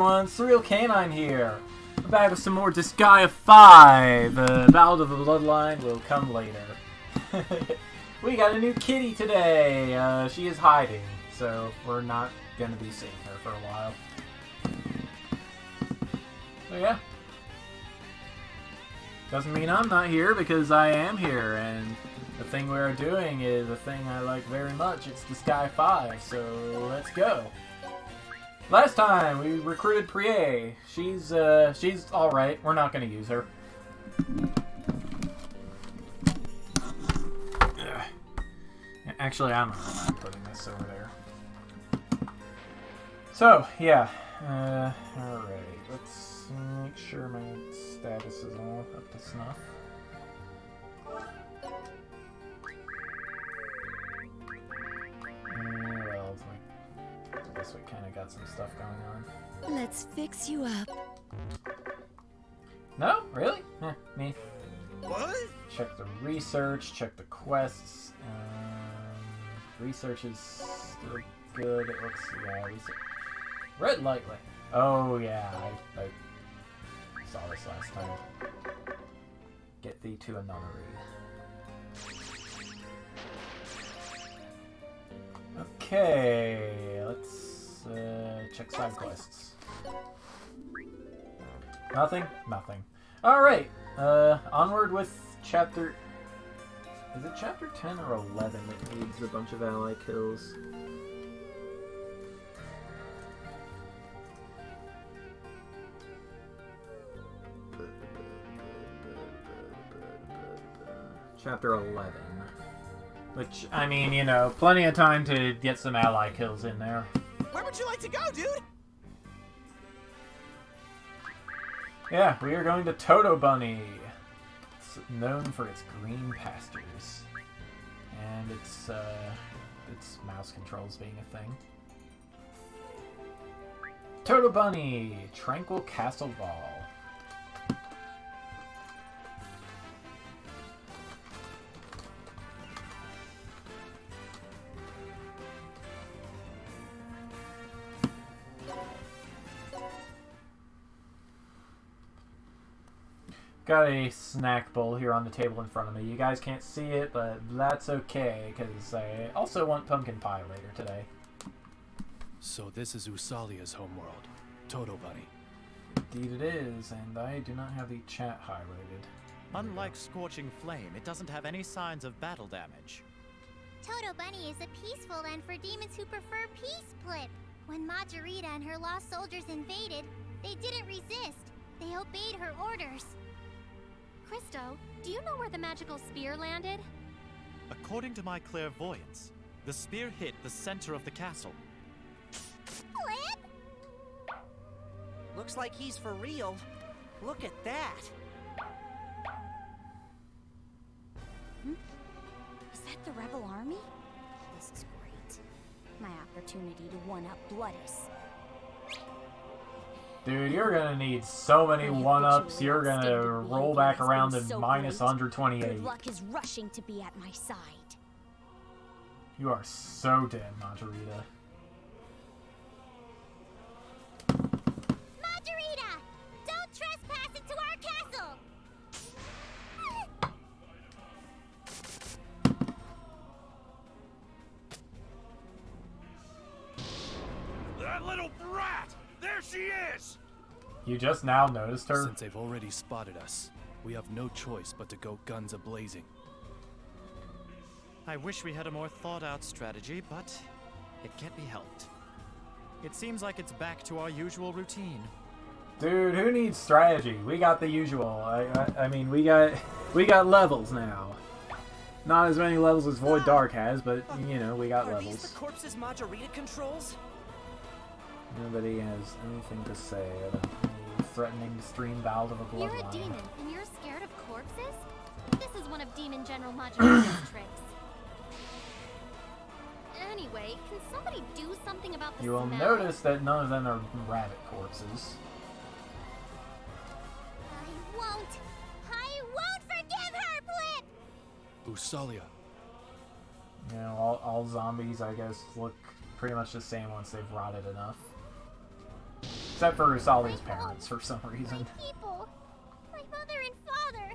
Everyone, Surreal Canine here. We're back with some more Disgaea 5. The Ballad of the Bloodline will come later. We got a new kitty today. She is hiding, so we're not going to be seeing her for a while. So yeah. Doesn't mean I'm not here, because I am here, and the thing we're doing is a thing I like very much. It's Disgaea 5, so let's go. Last time we recruited Priye. She's alright. We're not gonna use her. Actually, I'm putting this over there. So, yeah. Alright. Let's make sure my status is all up to snuff. Well, I guess we kind of got some stuff going on. Let's fix you up. No? Really? Me. What? Check the research, check the quests. Research is still good. It looks, yeah, research. Red light. Oh, yeah, I saw this last time. Get thee to a nunnery. Okay, let's check side quests. Nothing? Nothing. Alright, onward with chapter... Is it chapter 10 or 11 that needs a bunch of ally kills? Chapter 11. Which, I mean, you know, plenty of time to get some ally kills in there. Where would you like to go, dude? Yeah, we are going to Toto Bunny. It's known for its green pastures. And its mouse controls being a thing. Toto Bunny! Tranquil Castle Ball. Got a snack bowl here on the table in front of me. You guys can't see it, but that's okay, because I also want pumpkin pie later today. So this is Usalia's homeworld, Toto Bunny. Indeed it is, and I do not have the chat highlighted. Unlike Scorching Flame, it doesn't have any signs of battle damage. Toto Bunny is a peaceful land for demons who prefer peace, Plip. When Majorita and her lost soldiers invaded, they didn't resist. They obeyed her orders. Christo, do you know where the magical spear landed? According to my clairvoyance, the spear hit the center of the castle. Plip? Looks like he's for real. Look at that. Is that the rebel army? This is great. My opportunity to one-up Bloodus. Dude, you're gonna need so many one-ups, you're gonna roll back around to minus 128. Good luck is rushing to be at my side. You are so dead, Majorita. Majorita! Don't trespass into our castle! That little brat! There she is! You just now noticed her? Since they've already spotted us, we have no choice but to go guns a-blazing. I wish we had a more thought-out strategy, but it can't be helped. It seems like it's back to our usual routine. Dude, who needs strategy? We got the usual. I mean, we got levels now. Not as many levels as Void Dark has, but you know, we got Are levels. these the corpses Majorita controls? Nobody has anything to say about me threatening to stream Ballad of a Bloodline. You're a demon, and you're scared of corpses? This is one of Demon General Majorita's tricks. Anyway, can somebody do something about the You will smell? notice that none of them are rabbit corpses. I won't forgive her, Plip! Usalia. You know, all zombies, I guess, look pretty much the same once they've rotted enough. Except for Usalia's parents, for some reason. People. My mother and father.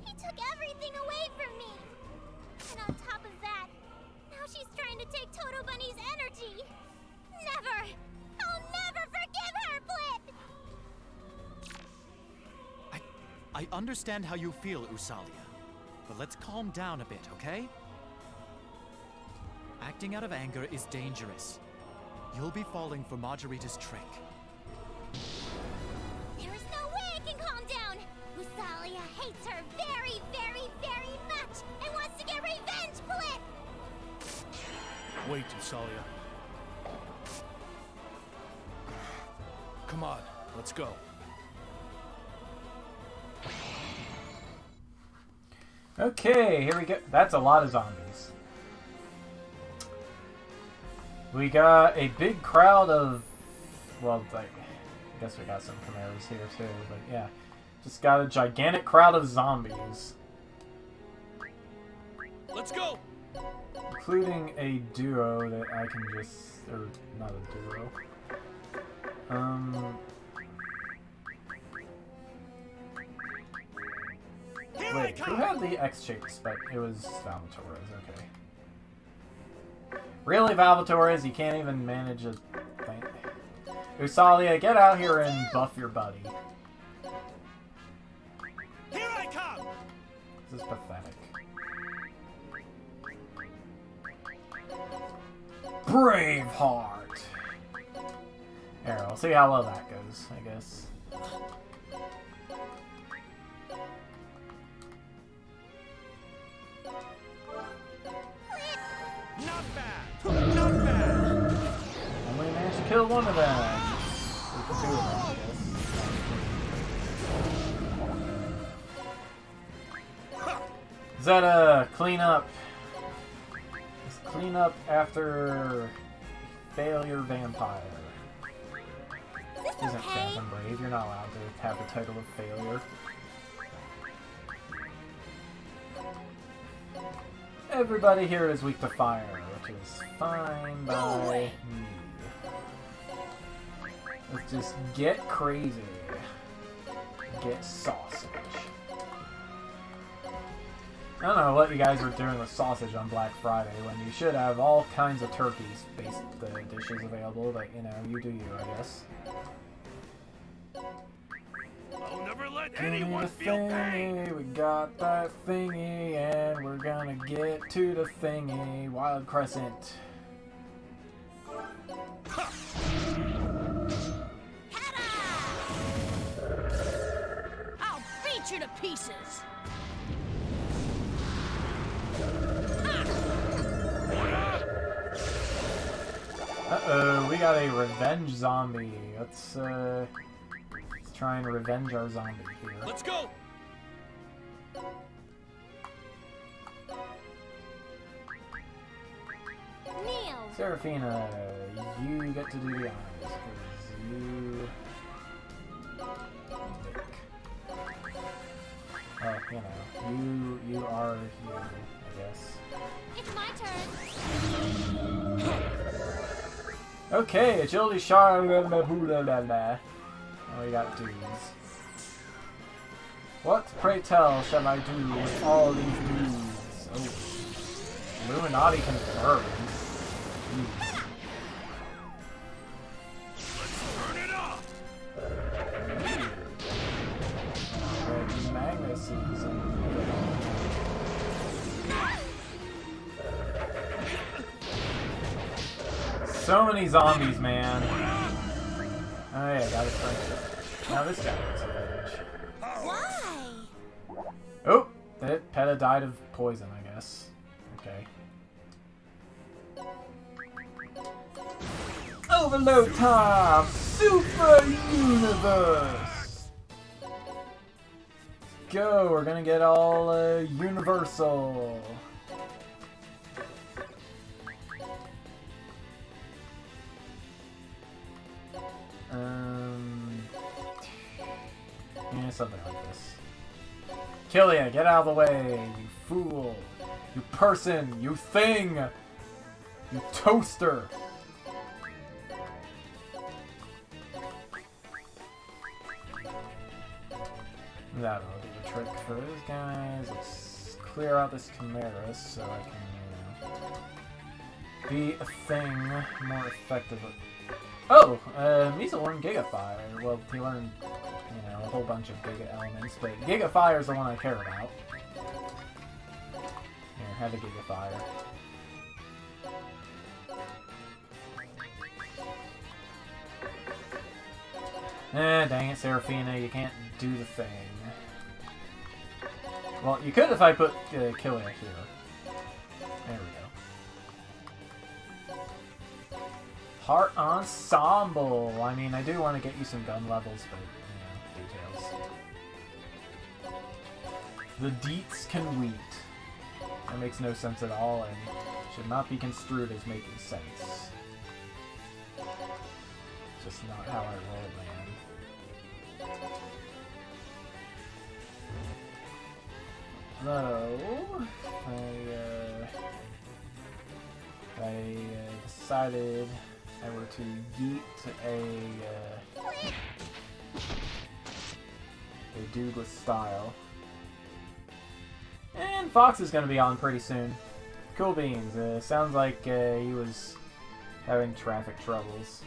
She took everything away from me. And on top of that, now she's trying to take Toto Bunny's energy. Never! I'll never forgive her, Blip! I understand how you feel, Usalia. But let's calm down a bit, okay? Acting out of anger is dangerous. You'll be falling for Margarita's trick. There's no way I can calm down! Usalia hates her very, very, very much and wants to get revenge, Blip! Wait, Usalia. Come on, let's go. Okay, here we go. That's a lot of zombies. We got a big crowd of, well, like, I guess we got some chimeras here too, but yeah. Just got a gigantic crowd of zombies. Let's go! Including a duo that I can just, or not a duo. Wait, who had the X-Shapes, but it was Valvatorez, okay. Really, Valvatorez? You can't even manage a thing. Usalia, get out here and buff your buddy. Here I come! This is pathetic. Braveheart! Here, we'll see how well that goes, I guess. Not bad! Not bad! And we managed to kill one of them. Or two of them, I guess. Is that a cleanup? It's cleanup after failure vampire. Is this Isn't okay? Phantom Brave? You're not allowed to have the title of failure. Everybody here is weak to fire, which is fine by me. Let's just get crazy. Get sausage. I don't know what you guys are doing with sausage on Black Friday when you should have all kinds of turkeys-based dishes available, but you know, you do you, I guess. I'll never let Give me anyone the feel pain! thingy, we got that thingy, and we're gonna get to the thingy. Wild Crescent. I'll beat you to pieces. Uh-oh, we got a revenge zombie. Let's try and revenge our zombie here. Let's go! Kneel. Seraphina, you get to do the honors, because you... Oh, you know, you are you, I guess. It's my turn. Okay, agility shot. Oh, we got dudes. What, pray tell, shall I do with all these dudes? Oh. Illuminati confirmed. Jeez. Turn it off! Magnus is so many zombies, man. Oh yeah, got his friendship. Now this guy gets revenge. Why? Oh, that Peta died of poison, I guess. Okay. Overload time! Super Universe! Go, we're gonna get all universal. Yeah, something like this. Killia, get out of the way, you fool! You person! You thing! You toaster! That'll do the trick for those guys. Let's clear out this Chimera so I can, be a thing more effective. Oh! Measle learned Giga Fire. Well, he learned, a whole bunch of Giga elements, but Giga Fire is the one I care about. Here, have a Giga Fire. Dang it, Seraphina, you can't do the thing. Well, you could if I put Killia here. There we go. Heart Ensemble! I mean, I do want to get you some gun levels, but, details. The Deets can wheat. That makes no sense at all, and should not be construed as making sense. Just not how I roll, man. So, I decided I were to yeet a Douglas style. And Fox is going to be on pretty soon. Cool beans. Sounds like he was having traffic troubles.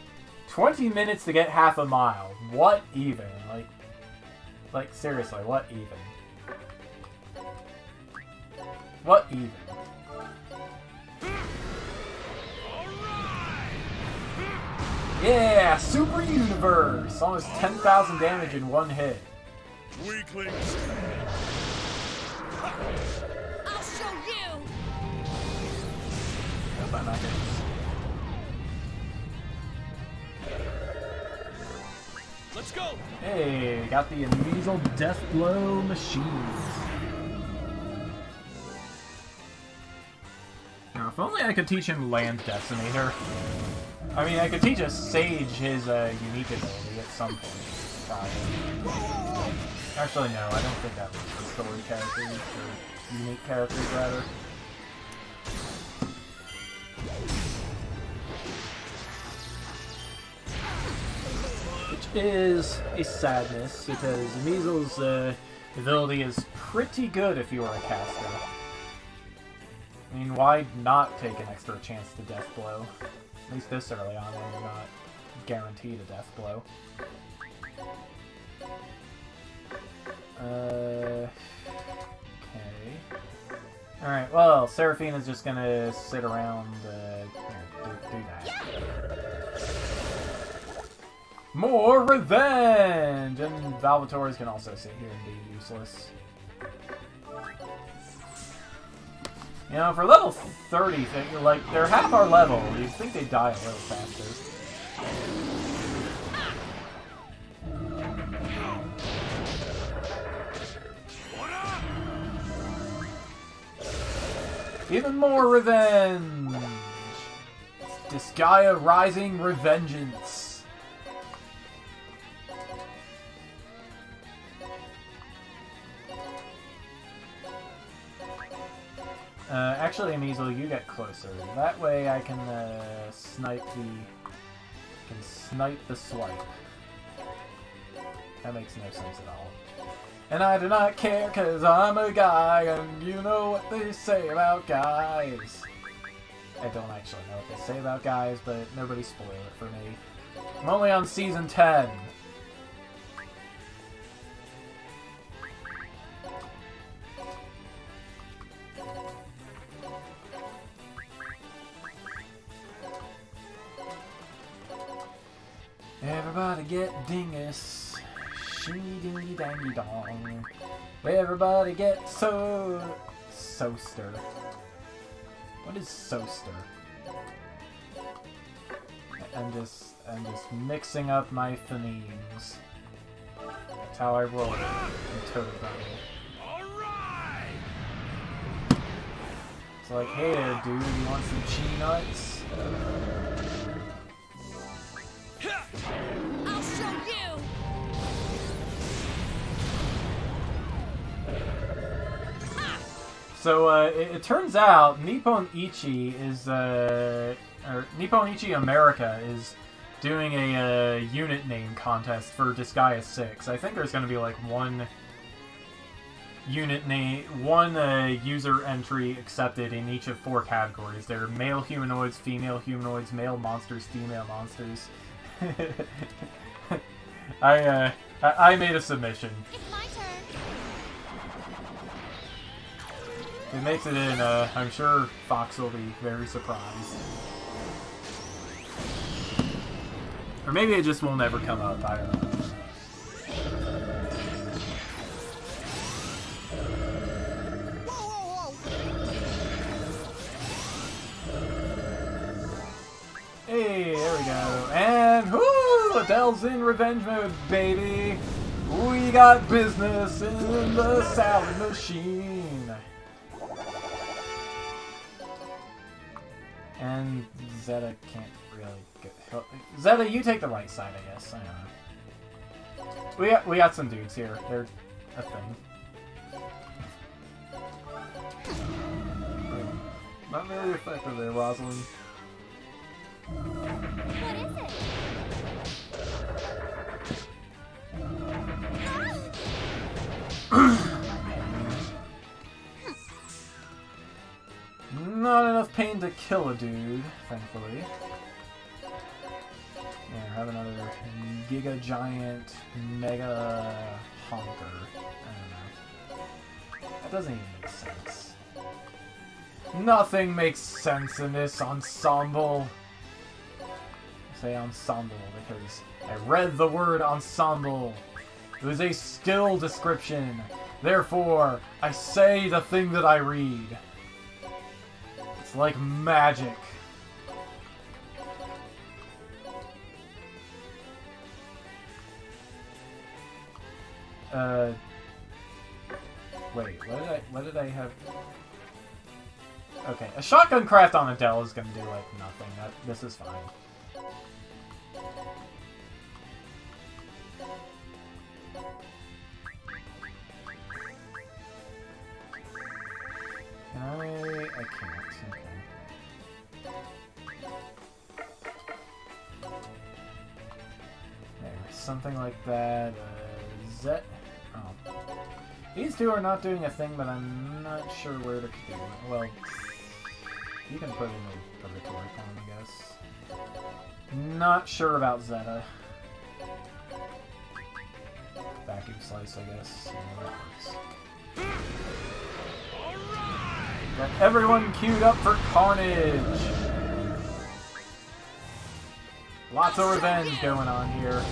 20 minutes to get half a mile. What even? Like seriously, what even? What even? Yeah, Super Universe! Almost 10,000 damage in one hit. Weaklings. I'll show you. Hope I'm not hitting. Let's go. Hey, got the Measle Death Blow machines. Now, if only I could teach him Land Decimator. I mean, I could teach a Sage his unique ability at some point. Probably. Actually, no, I don't think that was for story characters, or unique characters, rather. Which is a sadness, because Measle's ability is pretty good if you are a caster. I mean, why not take an extra chance to Death Blow? At least this early on when you're not guaranteed a Death Blow. Okay. Alright, well, Seraphina's just gonna sit around, do that. More revenge! And Valvatore's can also sit here and be useless. You know, for level 30, like, they're half our level. You'd think they'd die a little faster. Even more revenge! Disgaea Rising Revengeance. Actually, Measle, you get closer. That way I can snipe the swipe. That makes no sense at all. And I do not care, cause I'm a guy, and you know what they say about guys. I don't actually know what they say about guys, but nobody spoil it for me. I'm only on season 10. Everybody get dingus. Shingy dingy dangy dong. Everybody get Soaster. What is Soaster? I'm just mixing up my phonemes. That's how I roll it in Toto Bunny. It's like, hey there, dude, you want some chi-nuts? I'll show you. So it turns out Nippon Ichi is or Nippon Ichi America is doing a unit name contest for Disgaea 6. I think there's going to be like one unit name, one user entry accepted in each of 4 categories. There are male humanoids, female humanoids, male monsters, female monsters. I made a submission. It's my turn. If it makes it in, I'm sure Fox will be very surprised. Or maybe it just will never come up, I don't know. Hey, there we go. And, whoo! Adele's in revenge mode, baby! We got business in the salad machine! And Zeta can't really get help. Zeta, you take the right side, I guess. I don't know. We got some dudes here. They're a thing. Not very effective there, Rosalind. What is it? Not enough pain to kill a dude, thankfully. Yeah, have another Giga Giant Mega Honker. I don't know. That doesn't even make sense. Nothing makes sense in this ensemble. I say ensemble because I read the word ensemble. It was a skill description. Therefore, I say the thing that I read. It's like magic. Wait, what did I have? Okay, a shotgun craft on Adele is gonna do, like, nothing. This is fine. I can't. Okay. There, something like that. Zet. Oh. These two are not doing a thing, but I'm not sure where to do. Well, you can put in a rhetoric on, I guess. Not sure about Zeta. Vacuum slice, I guess. Yeah, that works. Got everyone queued up for carnage! Lots of revenge going on here.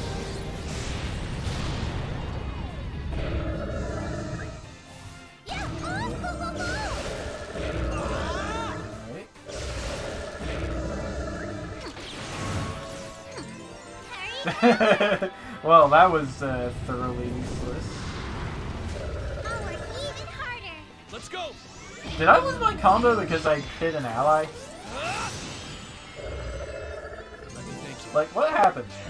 Alright. Well, that was thoroughly useless. Let's go! Did I lose my combo because I hit an ally? Let me thank you. Like, what happened there?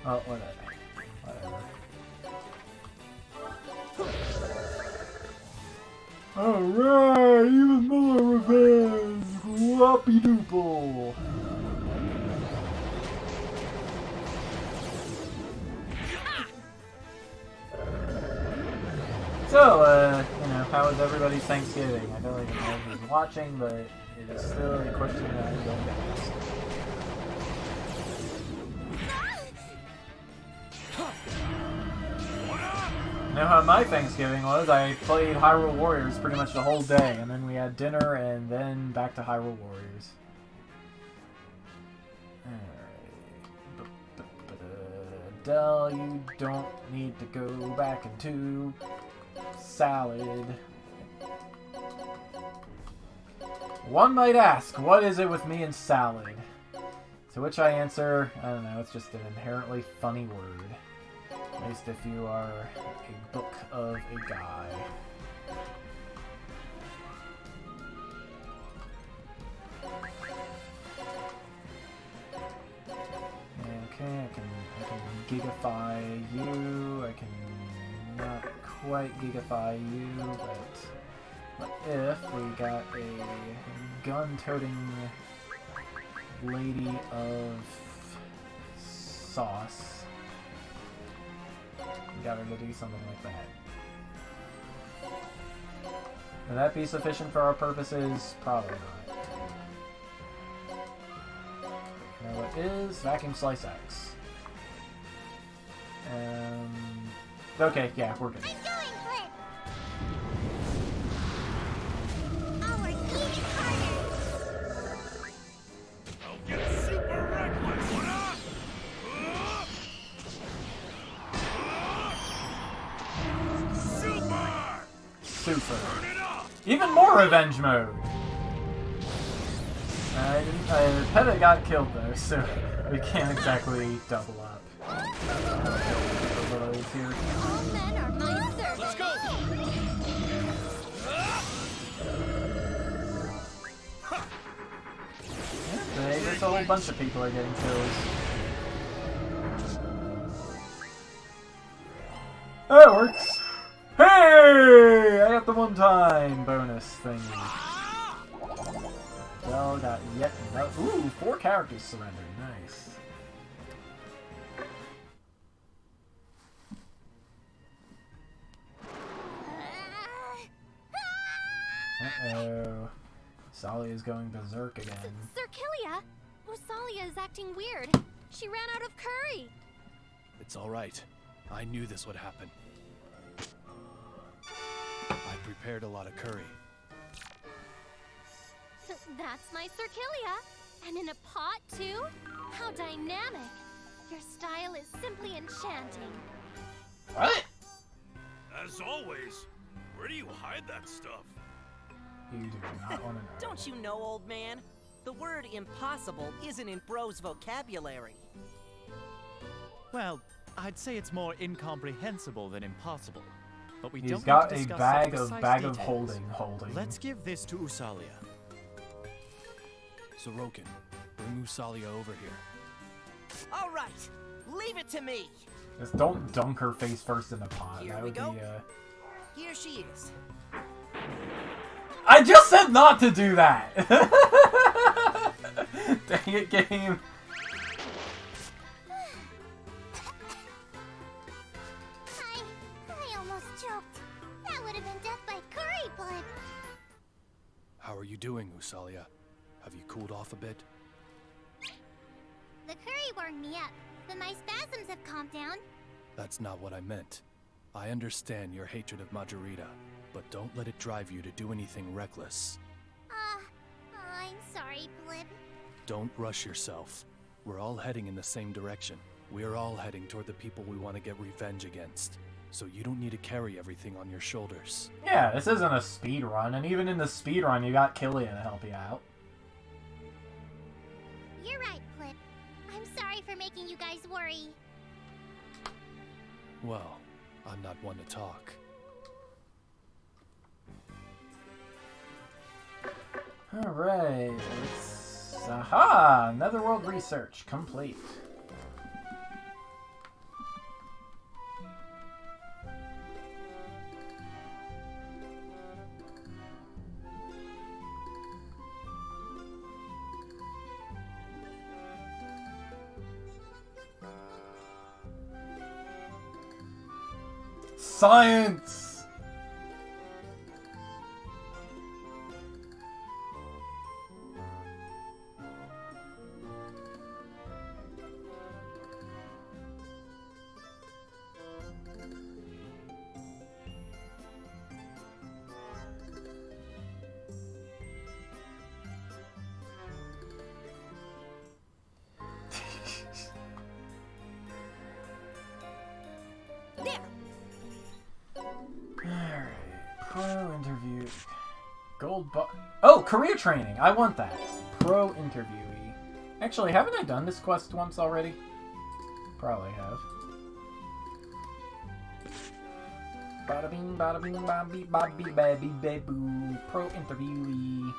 Oh, whatever. Alright, even more revenge! Whoppy doople! So, you know, how was everybody's Thanksgiving? I don't even know who's watching, but it is still a question that I'm going to ask. You know how my Thanksgiving was? I played Hyrule Warriors pretty much the whole day, and then we had dinner, and then back to Hyrule Warriors. Alright. Adele, you don't need to go back into salad. One might ask, what is it with me and salad? To which I answer, I don't know, it's just an inherently funny word. At least if you are a book of a guy. Okay, I can gigify you, I can not quite gigify you, but what if we got a gun-toting lady of sauce got her to do something like that. Would that be sufficient for our purposes? Probably not. Now what is Vacuum Slice Axe? Okay, yeah, we're good. I'm going, Flip! I'll work even harder! I'll get super reckless, what up? Super. Turn it up! Even more revenge mode! Peta got killed though, so we can't exactly double up. Here. All men are my servants. Let's go! Yeah, there's a whole bunch of people are getting killed. Oh, it works! Hey! I got the one-time bonus thing. Well, got yet another. Ooh, 4 characters surrendered. Nice. Uh-oh. Sally is going berserk again. Circilia! Usalia is acting weird. She ran out of curry. It's all right. I knew this would happen. I prepared a lot of curry. That's my Circilia. And in a pot, too? How dynamic. Your style is simply enchanting. What? As always, where do you hide that stuff? You do not want to know. Don't you know, old man? The word impossible isn't in Bro's vocabulary. Well, I'd say it's more incomprehensible than impossible. But we He's don't got need to a discuss bag some of precise details. holding. Let's give this to Usalia. Sorokin, bring Usalia over here. All right, leave it to me. Just don't dunk her face first in the pot. Here That we would go. be, Here she is. I just said not to do that! Dang it, game. I almost choked. That would have been death by curry, Blip. How are you doing, Usalia? Have you cooled off a bit? The curry warmed me up, but my spasms have calmed down. That's not what I meant. I understand your hatred of Majorita, but don't let it drive you to do anything reckless. I'm sorry, Blip. Don't rush yourself. We're all heading in the same direction. We're all heading toward the people we want to get revenge against. So you don't need to carry everything on your shoulders. Yeah, this isn't a speed run, and even in the speed run, you got Killia to help you out. You're right, Blip. I'm sorry for making you guys worry. Well, I'm not one to talk. Alright, aha! Netherworld research complete. Science! There! Alright, pro interview. Gold bar. Oh, career training! I want that. Pro interviewee. Actually, haven't I done this quest once already? Probably have. Bada bing, bada bing, babby, babby, babby, baboo. Pro interviewee.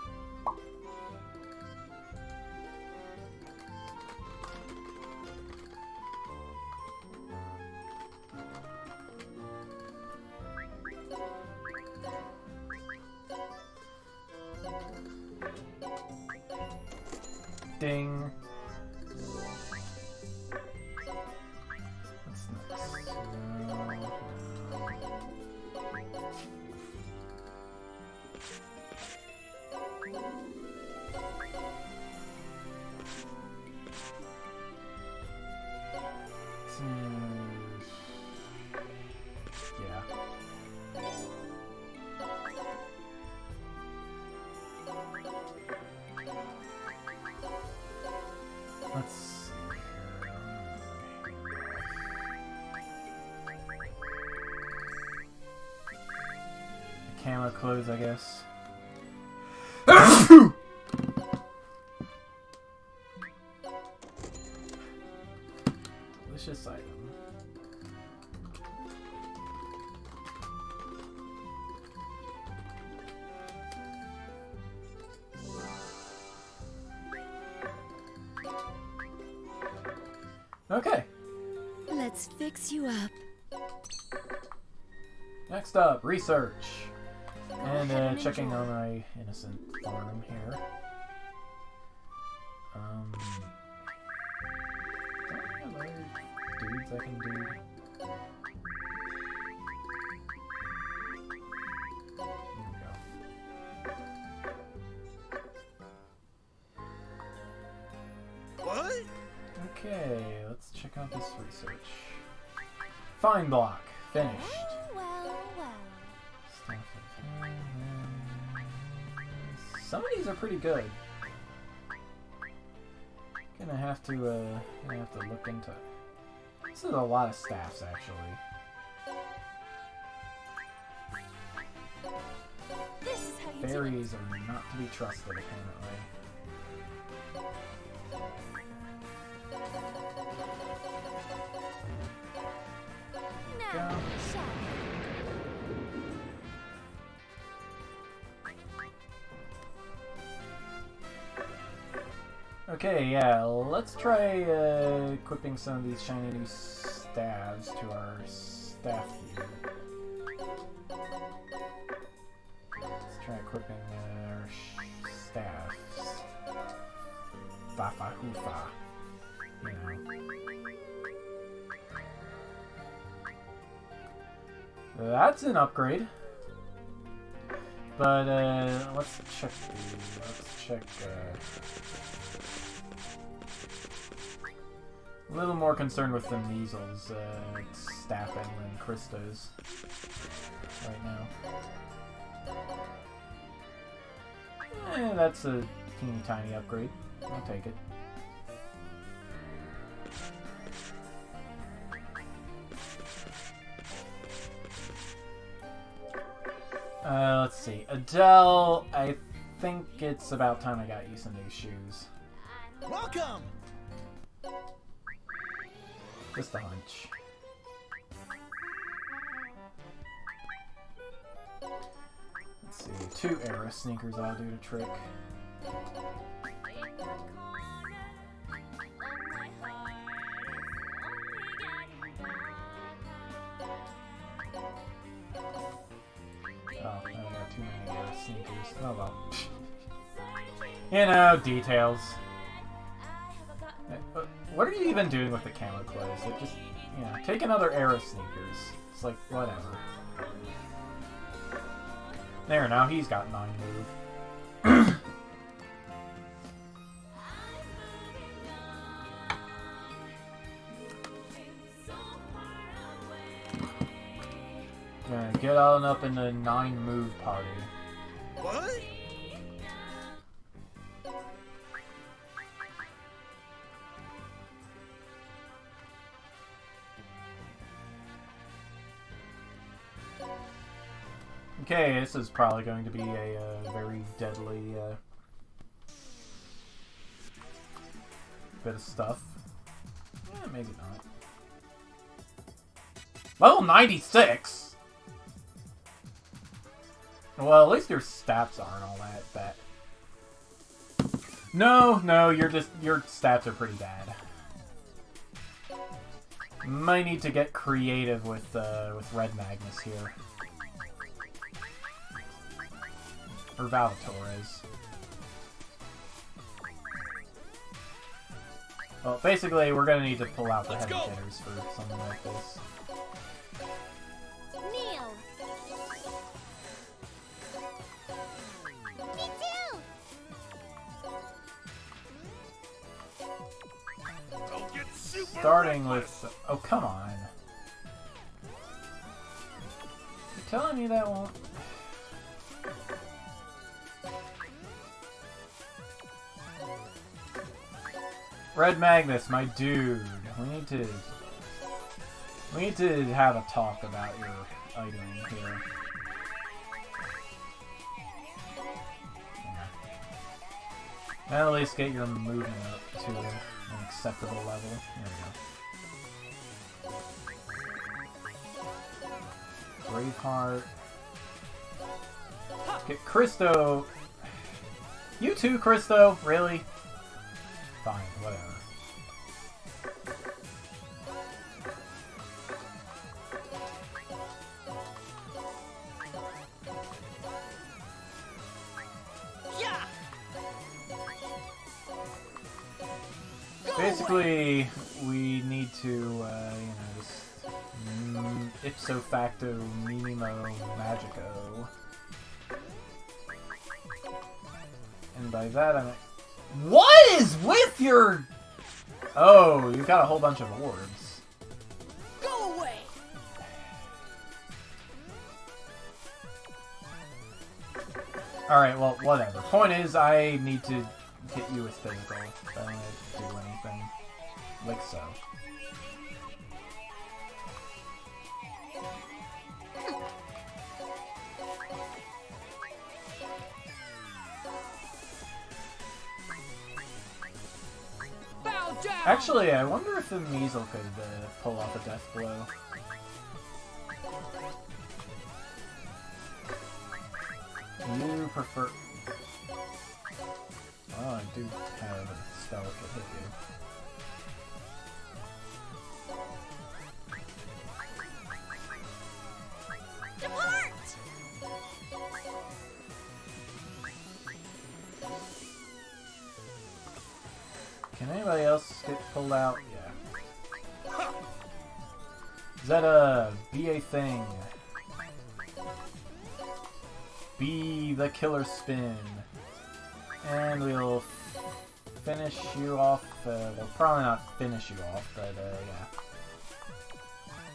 Ding. What's next? Yeah. Let's see here. The camo clothes, I guess. Delicious item. Okay. Let's fix you up. Next up, research. And checking on my innocent farm here. Don't I have other dudes I can do? There we go. What? Okay, let's check out this research. Fine block. Finished. Well. Stuff of some of these are pretty good. Gonna have to look into. This is a lot of staffs, actually. This is how you do it. Fairies are not to be trusted, apparently. Now, shall Okay, yeah, let's try equipping some of these shiny new staves to our staff here. Let's try equipping our staffs. Fafa hoofa. You know. That's an upgrade. But let's check the a little more concerned with the measles staffing than Krista's right now. That's a teeny tiny upgrade. I'll take it. Let's see. Adele, I think it's about time I got you some new shoes. Welcome! Just a hunch. Let's see. 2 Era sneakers I'll do the trick. Oh, I got too many Era sneakers. Oh well. You know, details. What are you even doing with the camo clothes? It just, you know, take another Era sneakers. It's like, whatever. There, now he's got 9 move. Gonna get on up in the 9 move party. What? Okay, this is probably going to be a very deadly bit of stuff. Maybe not. Level 96? Well, at least your stats aren't all that bad. No, your stats are pretty bad. Might need to get creative with Red Magnus here. Or Valatorez. Well, basically, we're gonna need to pull out the heavy hitters for something like this. kneel. Me too. Don't get super Starting reckless. with... Oh, come on. You're telling me that won't... Red Magnus, my dude. We need to have a talk about your item here. Yeah. And at least get your movement up to an acceptable level. There we go. Braveheart. Get Christo. You too, Christo? Really? Fine, whatever. Basically, we need to, you know, just ipso facto minimo magico. And by that I mean... What is with your... Oh, you've got a whole bunch of orbs. Go away! Alright, well, whatever. Point is, I need to hit you with physical. I don't need to do anything. Like so. Actually, I wonder if the Measle could pull off a death blow. You prefer... Oh, I do have a spell that could hit you. Depart! Can anybody else get pulled out? Yeah. Zeta, be a thing. Be the killer spin. And we'll finish you off. Well, probably not finish you off, but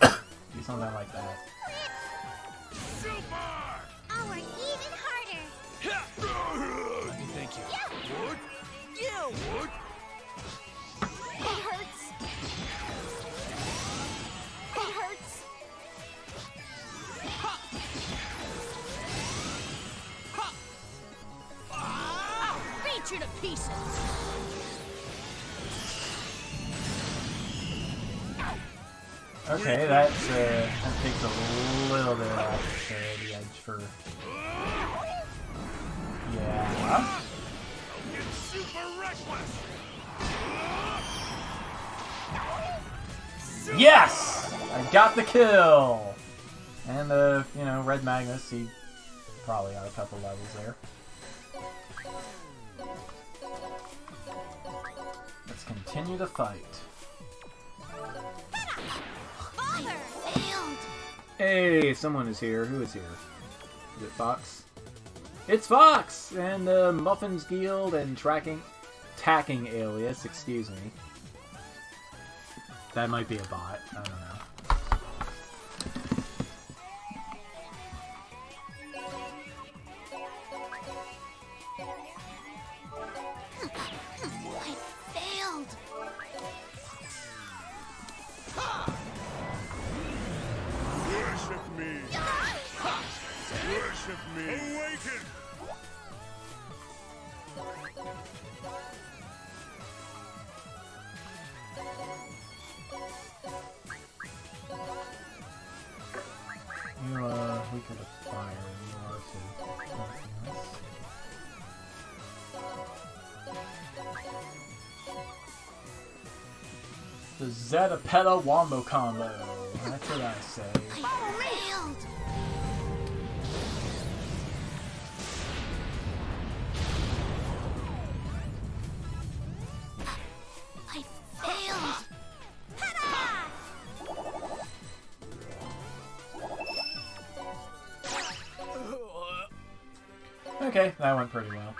yeah. Do something like that. Super! I'll work even harder. Thank you. What? You! What? It hurts. It hurts. I'll beat you to pieces! Okay, that takes a little bit off the edge for... Yeah. Don't get super reckless! Yes! I got the kill! And you know, Red Magnus, he probably got a couple levels there. Let's continue the fight. Father! Failed! Hey, someone is here. Who is here? Is it Fox? It's Fox! And the Muffins Guild and Tacking Alias, excuse me. That might be a bot. I don't know. I failed! Worship me! Worship me! Awaken! You are weaker to fire than you are to anything else. The Zeta Peta Wombo combo. That's what I say. I failed! I failed! Ta-da! Okay, that went pretty well.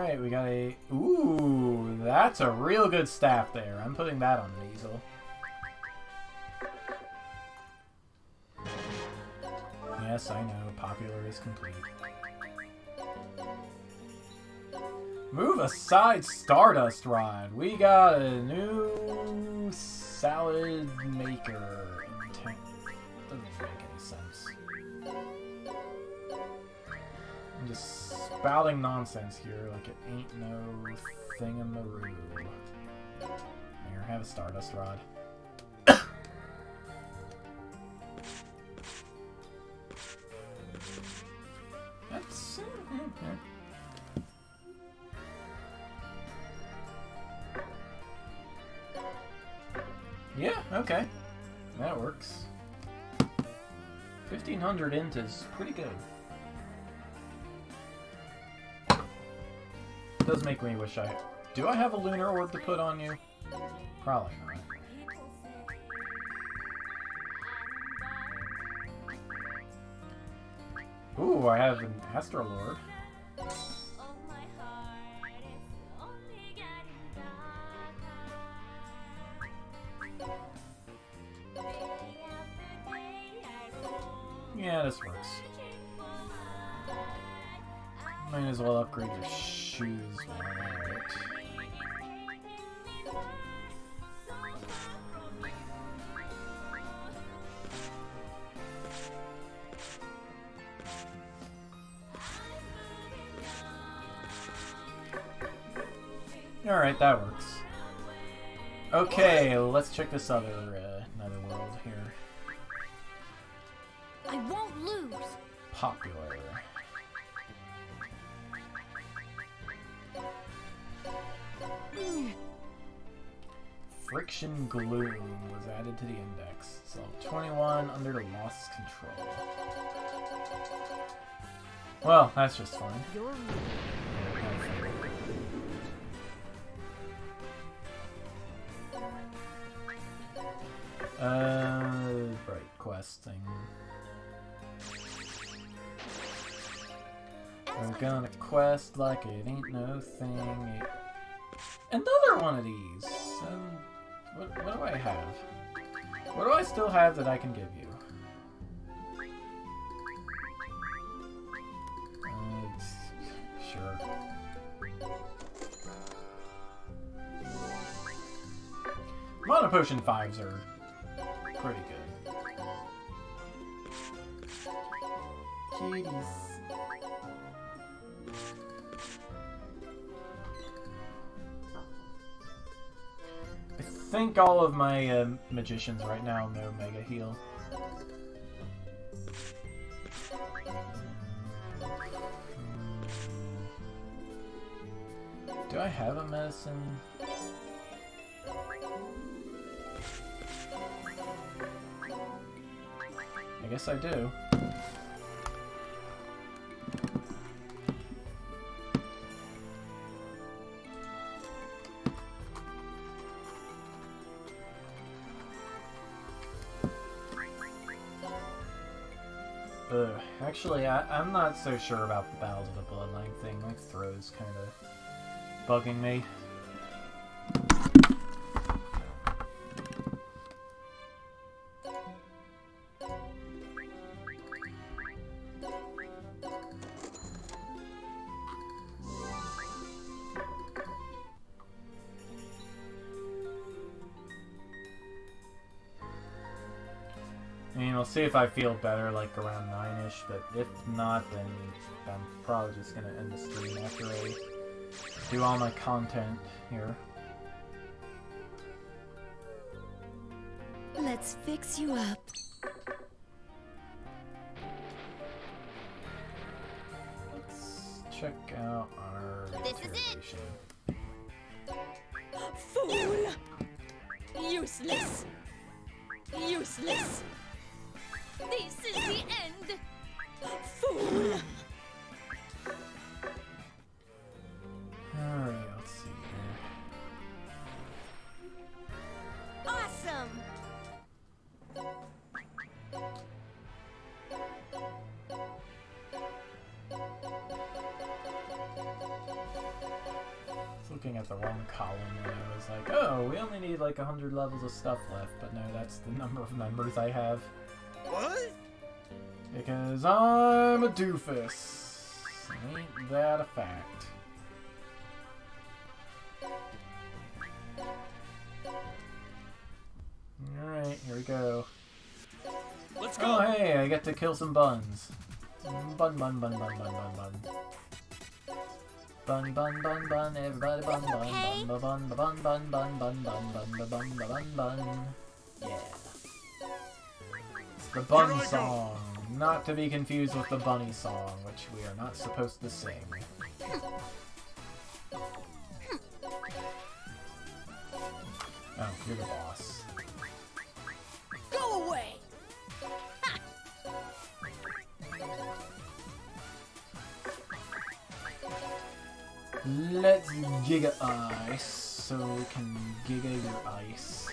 Alright, we got a... Ooh, that's a real good staff there. I'm putting that on an easel. Yes, I know. Popular is complete. Move aside, Stardust Rod. We got a new salad maker. Doesn't make any sense. I'm just spouting nonsense here like it ain't no thing in the room. Here, have a Stardust Rod. That's... Yeah, okay. That works. 1,500 int is pretty good. Does make me wish I... Do I have a lunar orb to put on you? Probably not. Ooh, I have an Astral Orb. Yeah, this works. Might as well upgrade your shoes while I'm at it. Alright, that works. Okay, let's check this other world here. I won't lose. Popular. Friction Gloom was added to the index. So 21 under lost control. Well, that's just fine. Right, quest thing. We're gonna quest like it ain't no thing. Another one of these! What do I have? What do I still have that I can give you? Sure. Mana Potion 5s are pretty good. Kitties. I think all of my magicians right now know Mega Heal. Do I have a medicine? I guess I do. Actually, I'm not so sure about the Battles of the Bloodline thing. My throat's kind of bugging me. I mean, we'll see if I feel better, like, around 9-ish, but if not, then I'm probably just gonna end the stream after I do all my content here. Let's fix you up. Let's check out our interrogation. Fool! Useless! Useless! This is the end! Fool! Alright, let's see here. Awesome! looking at the wrong column when I was like, oh, we only need like 100 levels of stuff left, but no, that's the number of members I have. What? Because I'm a doofus. Ain't that a fact? Alright, here we go. Let's go. Oh hey, I get to kill some buns. Bun, bun, bun, bun, bun, bun, bun. Bun, bun, bun, bun, everybody bun, bun, Okay. bun, bun, bun, bun, bun, bun, bun, bun, bun, bun, bun, bun. Yeah. It's the bun Here I go. song, not to be confused with the bunny song, which we are not supposed to sing. Oh, you're the boss. Go away! Let's giga ice, so we can giga your ice.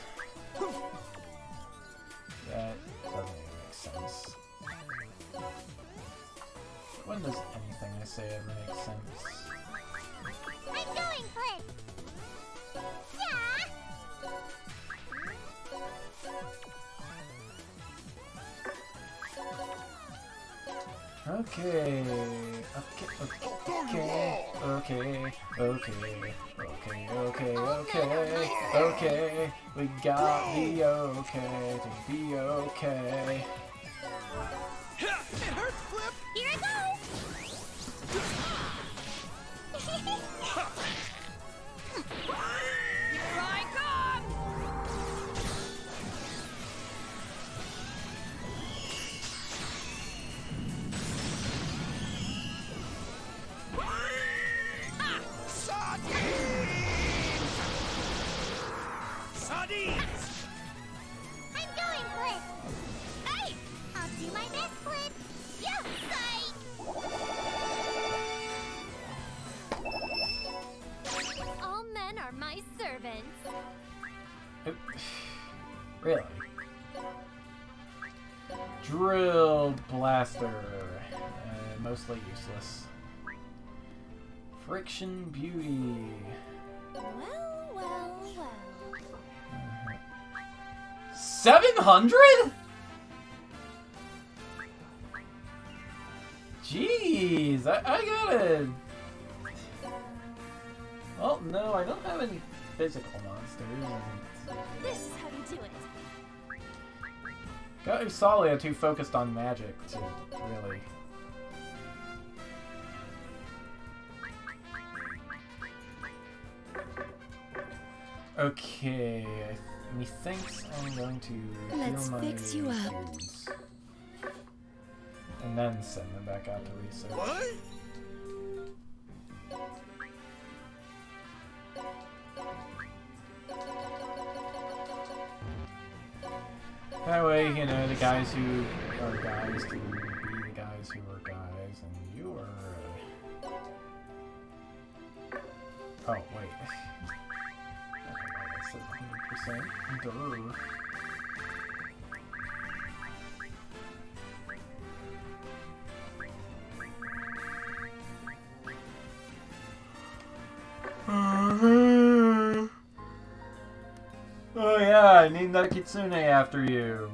That doesn't even make sense. When does anything I say ever make sense? I'm going, Flip. Yeah. Okay, okay, we got the okay to be okay. It hurts, Flip. Here I go. Here I come! Sardines! I'm going, Flip. Hey, I'll do my best, Flip. You sight. All men are my servants. Really? Drill blaster. Mostly useless. Friction beauty. Well, well, well. 700? Jeez, I gotta... Well, no, I don't have any physical monsters. This is how you do it. Got Usalia too focused on magic to really... Okay, methinks I'm going to Let's heal my fix you up. dudes. And then send them back out to research. What? That way, you know, the guys who are guys can be the guys who are guys, and you are... Oh, wait. I said 100%. Duh. Oh yeah, I named that Kitsune after you.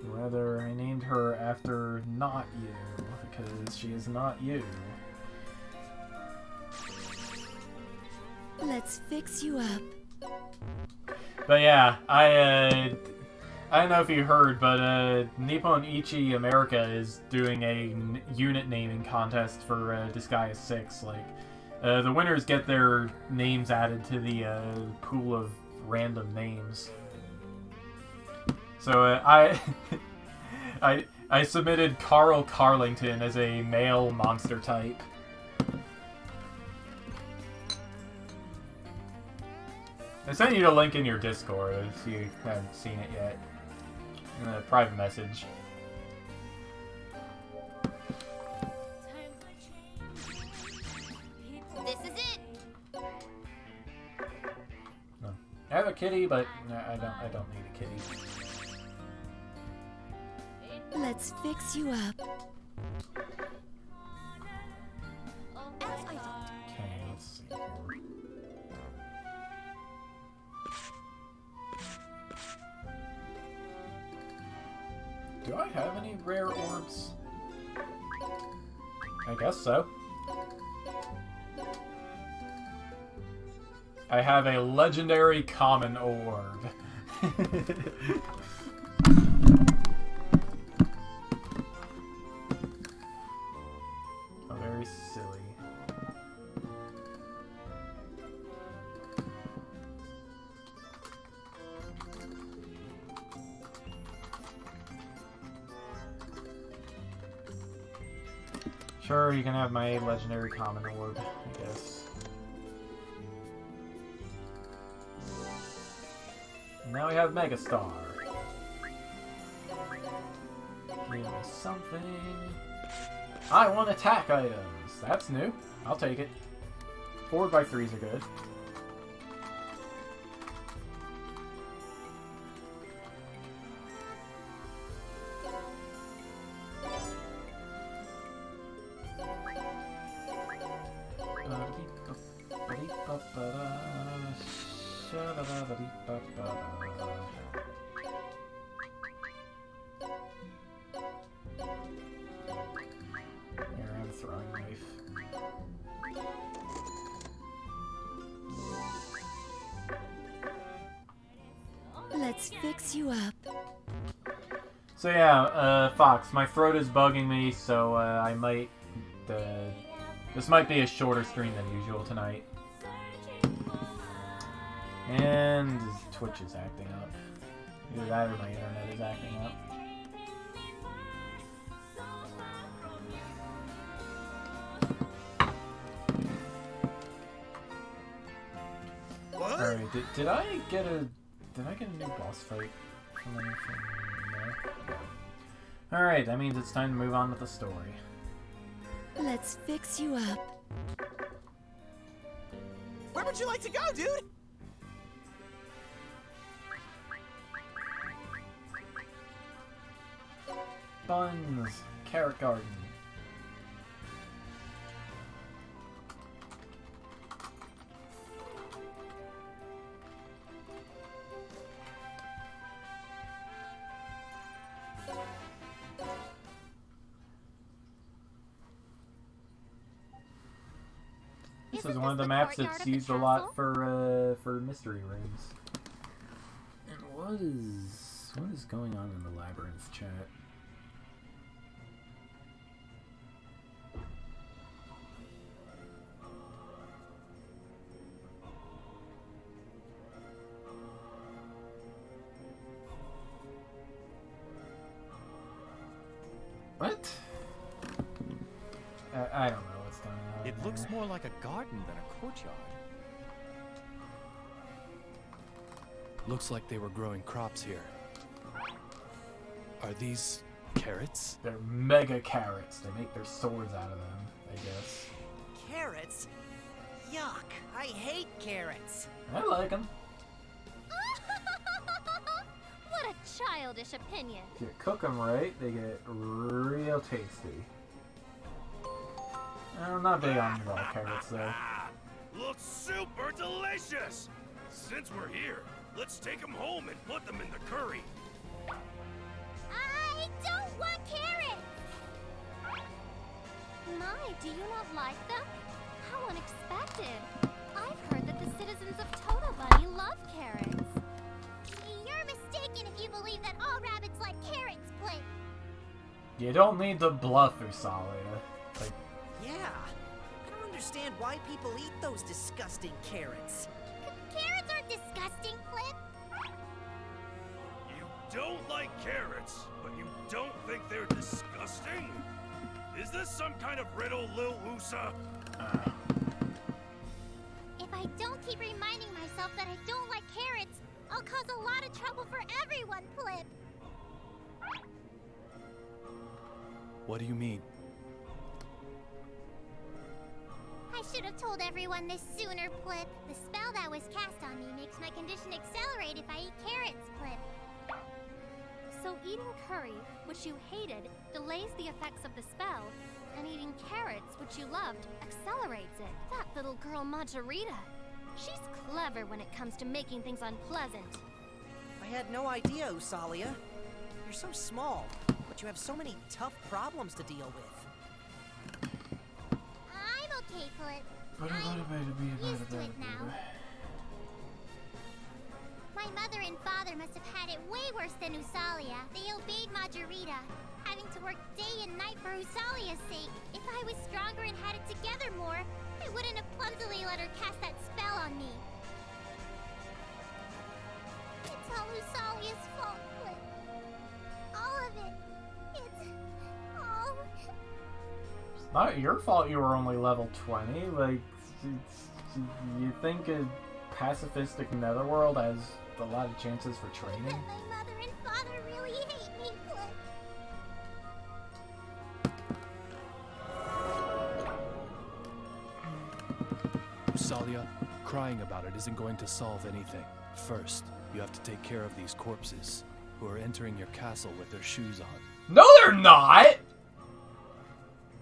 Rather, I named her after not you, because she is not you. Let's fix you up. But yeah, I don't know if you heard, but Nippon Ichi America is doing a unit naming contest for Disgaea 6. Like, the winners get their names added to the pool of random names. So I submitted Carl Carlington as a male monster type. I sent you the link in your Discord if you haven't seen it yet. In a private message. This is it. No. I have a kitty, but no, I don't need a kitty. Let's fix you up. As I thought. have any rare orbs? I guess so. I have a legendary common orb. Oh, very silly. Sure, you can have my legendary common orb, I guess. Now we have Megastar. Give me something. I want attack items. That's new. I'll take it. 4x3s are good. Here, I'm throwing knife. Let's fix you up. So yeah, Fox, my throat is bugging me, so I might... this might be a shorter stream than usual tonight. And Twitch is acting up. Either that or my internet is acting up. What? Alright, did I get a new boss fight from anything? No. Alright, that means it's time to move on with the story. Let's fix you up. Where would you like to go, dude? Buns, Carrot Garden. This is one of the maps that's used a lot for mystery rooms. And what is going on in the Labyrinth chat? What? I don't know what's going on. It looks more like a garden than a courtyard. Looks like they were growing crops here. Are these carrots? They're mega carrots. They make their swords out of them, I guess. Carrots? Yuck. I hate carrots. I like them. What a childish opinion. If you cook them right, they get real tasty. I'm not big on raw carrots, though. Looks super delicious! Since we're here, let's take them home and put them in the curry. I don't want carrots! My, do you not like them? How unexpected. I've heard that the citizens of Toto Bunny love carrots. You're mistaken if you believe that all rabbits like carrots, Blake. You don't need to bluff, Usalia. Like, Yeah. I don't understand why people eat those disgusting carrots. Carrots aren't disgusting, Flip. You don't like carrots, but you don't think they're disgusting? Is this some kind of riddle, Lil Usa? If I don't keep reminding myself that I don't like carrots, I'll cause a lot of trouble for everyone, Flip. What do you mean? I should have told everyone this sooner, Flip. The spell that was cast on me makes my condition accelerate if I eat carrots, Flip. So eating curry, which you hated, delays the effects of the spell, and eating carrots, which you loved, accelerates it. That little girl Majorita. She's clever when it comes to making things unpleasant. I had no idea, Usalia. You're so small, but but you have so many tough problems to deal with. I'm okay, Flip. I'm used to it now. My mother and father must have had it way worse than Usalia. They obeyed Majorita, having to work day and night for Usalia's sake. If I was stronger and had it together more, I wouldn't have clumsily let her cast that spell on me. It's all Usalia's fault, Flip. All of it. It's all... It's not your fault you were only level 20. Like, you think a pacifistic netherworld has a lot of chances for training? My mother and father really hate me, Flip. Usalia, crying about it isn't going to solve anything. First, you have to take care of these corpses who are entering your castle with their shoes on. No, they're not!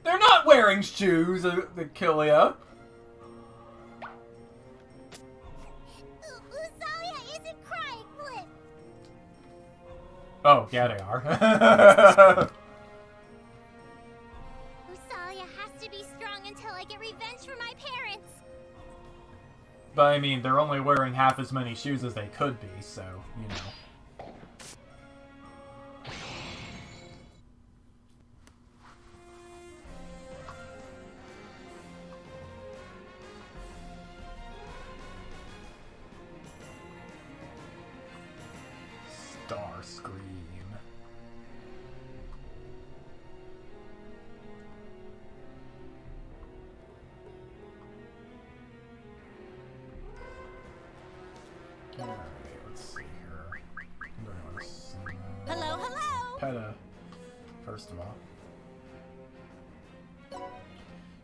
They're not wearing shoes, Achillea. Usalia isn't crying, Flip. Oh, yeah, they are. Usalia has to be strong until I get revenge for my parents. But I mean, they're only wearing half as many shoes as they could be, so, you know. Starscream. Alright, let's see here. Hello, hello! Peta, first of all.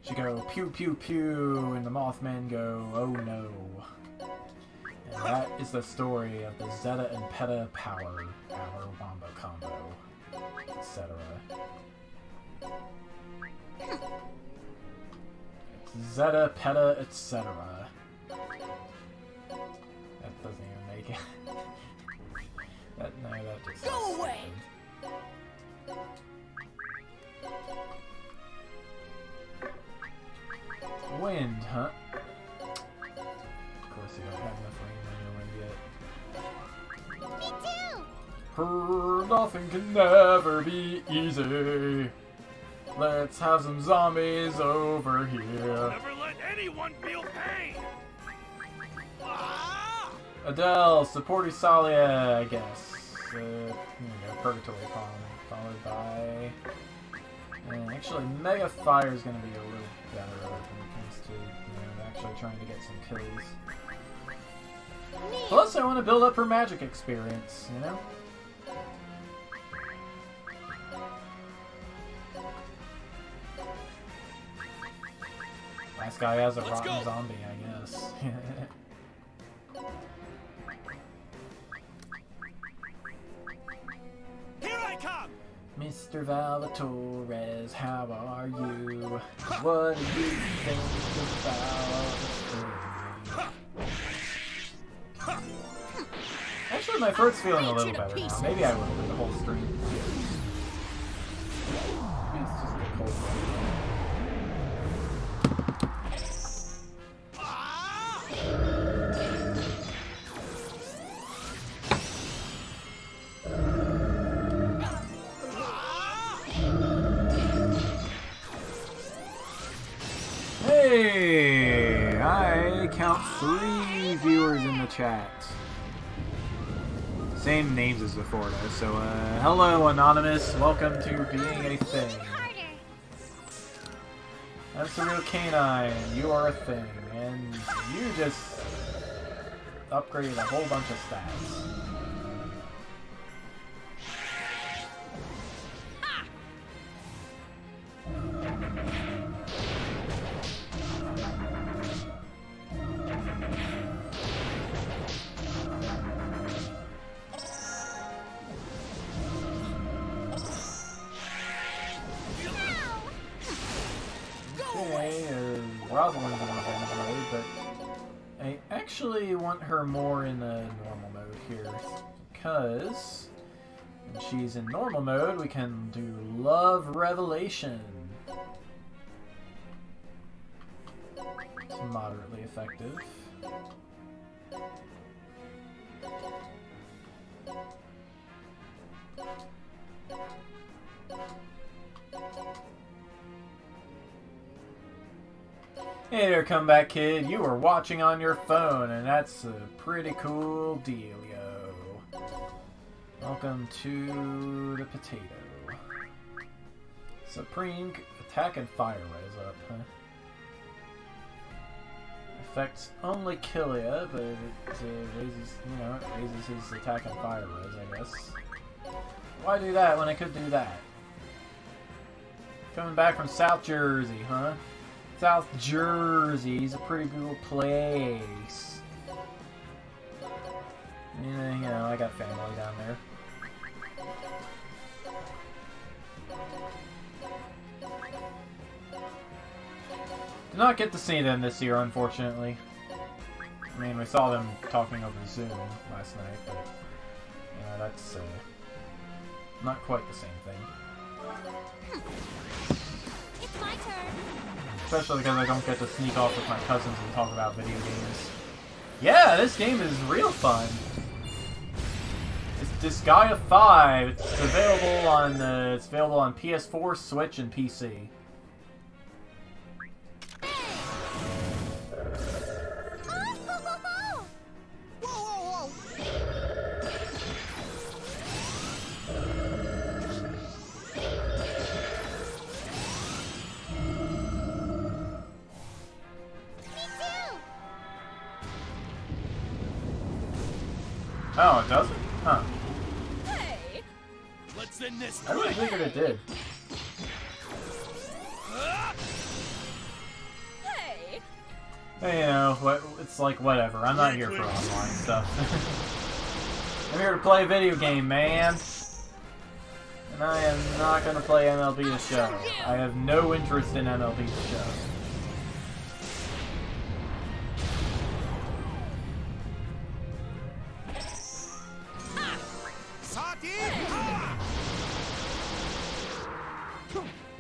She go pew pew pew, and the Mothman go, oh no. And that is the story of the Zeta and Peta power wombo combo, etc. Zeta, Peta, etc. That doesn't even make it. that just Go away! Wind, huh? Of course you don't have enough rain on your wind yet. Me too! Nothing can never be easy. Let's have some zombies over here. Never let anyone feel pain! Ah! Adele, support Usalia, I guess. Here we go, Purgatory Palm, followed by... And actually, Mega Fire is going to be a little better when it comes to actually trying to get some kills. Plus, I want to build up her magic experience, you know? Last guy has a rotten zombie, I guess. Here I come! Mr. Valvatores, how are you? What do you think about... Actually, my throat's feeling a little better now. Maybe I will for the whole stream. Maybe it's just a cold one. Hey! I count 3 viewers in the chat. Same names as before, though. So, hello, Anonymous. Welcome to Being a Thing. I'm Surreal Canine. You are a thing. And you just upgraded a whole bunch of stats. Rosalind's in revenge mode, but I actually want her more in the normal mode here, because When she's in normal mode, we can do Love Revelation. It's moderately effective. Hey there, comeback kid. You were watching on your phone, and that's a pretty cool dealio. Welcome to the potato. Supreme attack and fire res up, huh? Effects only kill ya, but it raises, it raises his attack and fire res, I guess. Why do that when I could do that? Coming back from South Jersey, huh? South Jersey's a pretty cool place. Yeah, I got family down there. Did not get to see them this year, unfortunately. I mean, we saw them talking over Zoom last night, but that's not quite the same thing. It's my turn. Especially because I don't get to sneak off with my cousins and talk about video games. Yeah, this game is real fun. It's Disgaea 5. It's available on PS4, Switch, and PC. Oh, it doesn't? Huh. Hey! Let's end this. I really figured it did. Hey! Hey, it's like whatever. I'm not here for online stuff. I'm here to play a video game, man. And I am not going to play MLB The Show. I have no interest in MLB The Show.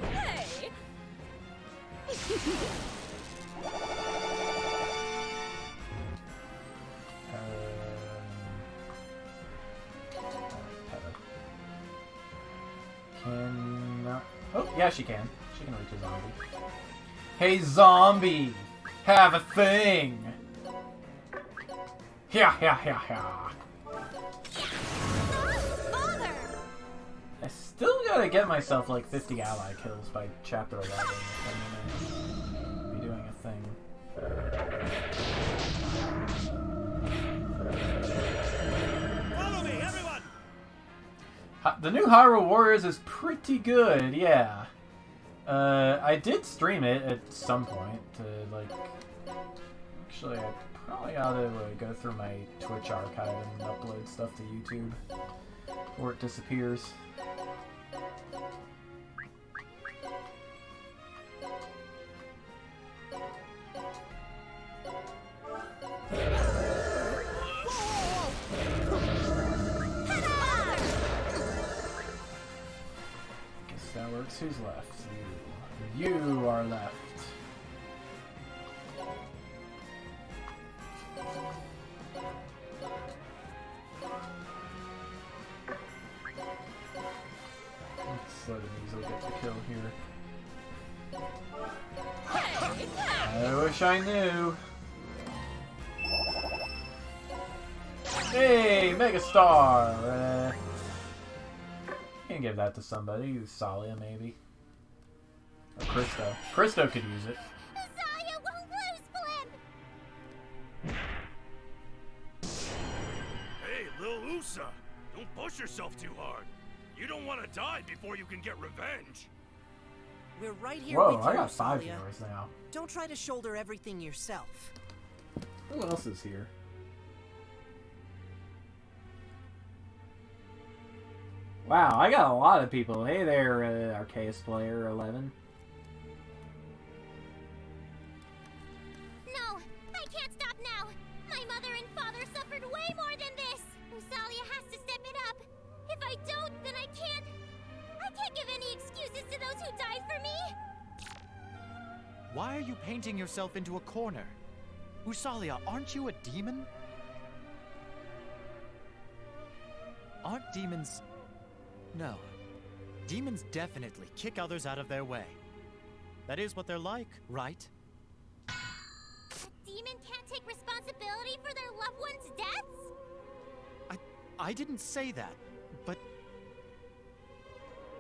Hey! Cannot. Oh, yeah, she can. She can reach a zombie. Hey, zombie! Have a thing! Yeah. I still gotta get myself like 50 ally kills by chapter 11 if I'm gonna be doing a thing. Follow me, everyone! The new Hyrule Warriors is pretty good, yeah. I did stream it at some point to actually I probably ought to go through my Twitch archive and upload stuff to YouTube before it disappears. Guess that works. Who's left? You are left. Let's let Amizo get the kill here. I wish I knew. Hey, Megastar! Can give that to somebody. Salia, maybe. Or Christo. Christo could use it. Zaya won't lose, Flynn! Hey, Lil Usa! Don't push yourself too hard. You don't want to die before you can get revenge. We're right here Whoa, with you, I got 5 Rosalia. viewers now. Don't try to shoulder everything yourself. Who else is here? Wow, I got a lot of people. Hey there, Arceus Player 11. No, I can't stop now. My mother and father suffered way more than this. Rosalia has to step it up. If if I don't, then I can't give any excuses to those who died for me! Why are you painting yourself into a corner? Usalia, aren't you a demon? Aren't demons... No. Demons definitely kick others out of their way. That is what they're like, right? A demon can't take responsibility for their loved ones' deaths? I didn't say that, but...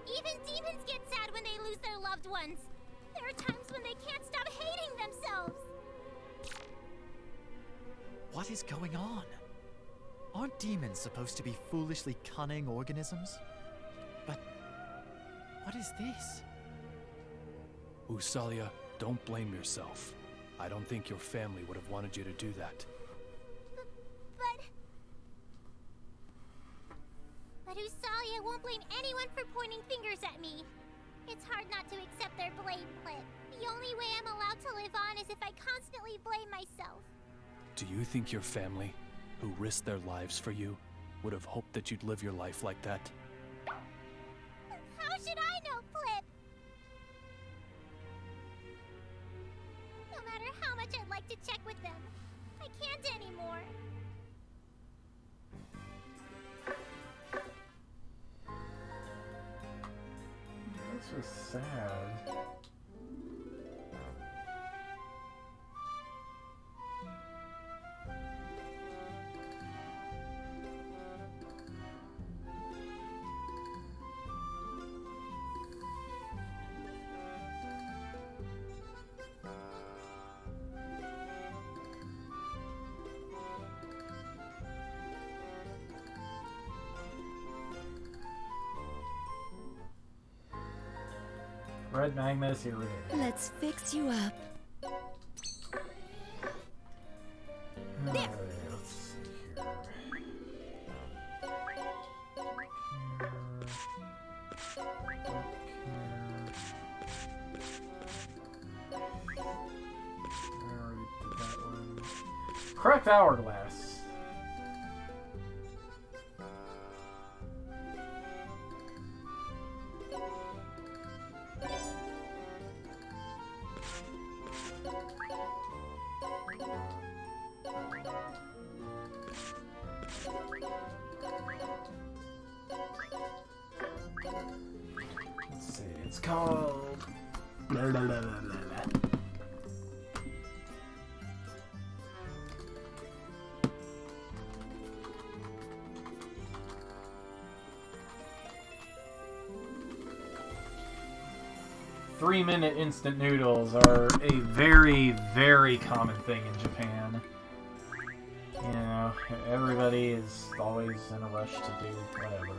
Even demons get sad when they lose their loved ones. There are times when they can't stop hating themselves. What is going on? Aren't demons supposed to be foolishly cunning organisms? But... what is this? Usalia, don't blame yourself. I don't think your family would have wanted you to do that. But Usalia won't blame anyone for pointing fingers at me. It's hard not to accept their blame, Flip. The only way I'm allowed to live on is if I constantly blame myself. Do you think your family, who risked their lives for you, would have hoped that you'd live your life like that? How should I know, Flip? No matter how much I'd like to check with them, I can't anymore. That's so sad. Red Magnus, here we go. Let's fix you up. Alright, let's see here. I already did that one. Correct hourglass. Let's see, it's called... Blah, blah, blah, blah, blah. 3-minute instant noodles are a very, very common thing in Japan. You know, everybody is always in a rush to do whatever.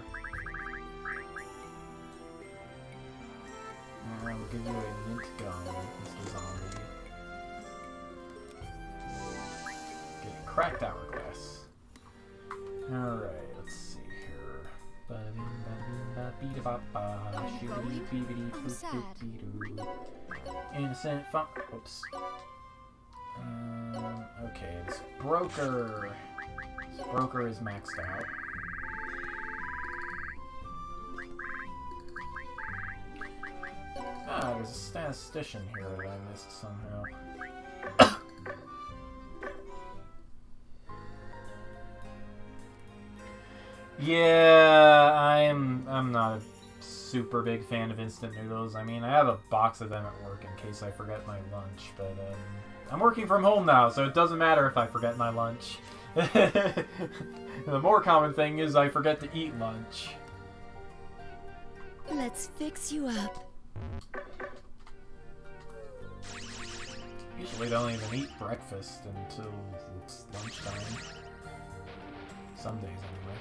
Alright, we'll give you a mint gum, Mr. Zombie. Get a cracked hourglass. Alright, let's see here. I'm sad. Innocent fun. Oops. Okay, this broker. This broker is maxed out. Ah, there's a statistician here that I missed somehow. Yeah, I'm not a super big fan of instant noodles. I mean, I have a box of them at work in case I forget my lunch, but I'm working from home now, so it doesn't matter if I forget my lunch. The more common thing is I forget to eat lunch. Let's fix you up. Usually don't even eat breakfast until it's lunchtime. Some days anyway.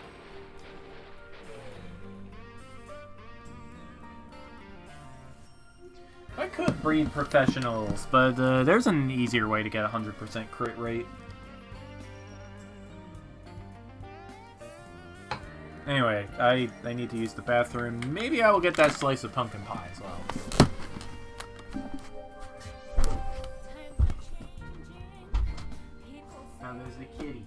I could breed professionals, but there's an easier way to get a 100% crit rate. Anyway, I need to use the bathroom. Maybe I will get that slice of pumpkin pie as well. Now there's the kitty.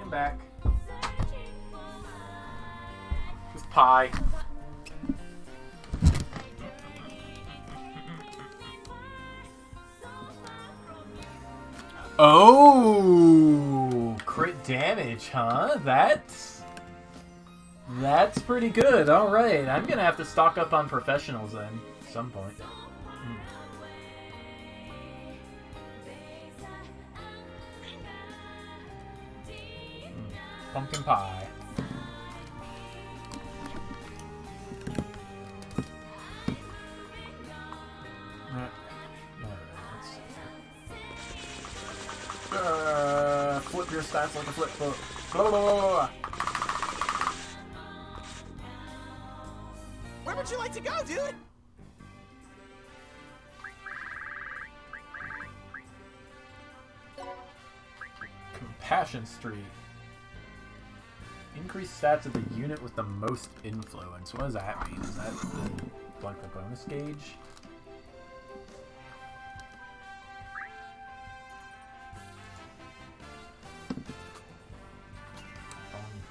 Coming back. Just pie. Oh, crit damage, huh? That's pretty good. All right, I'm gonna have to stock up on professionals then at some point. Pumpkin pie. Flip your stats like a flip book. Blah, blah, blah, blah. Where would you like to go, dude? Compassion Street. Increase stats of the unit with the most influence. What does that mean? Is that like the bonus gauge?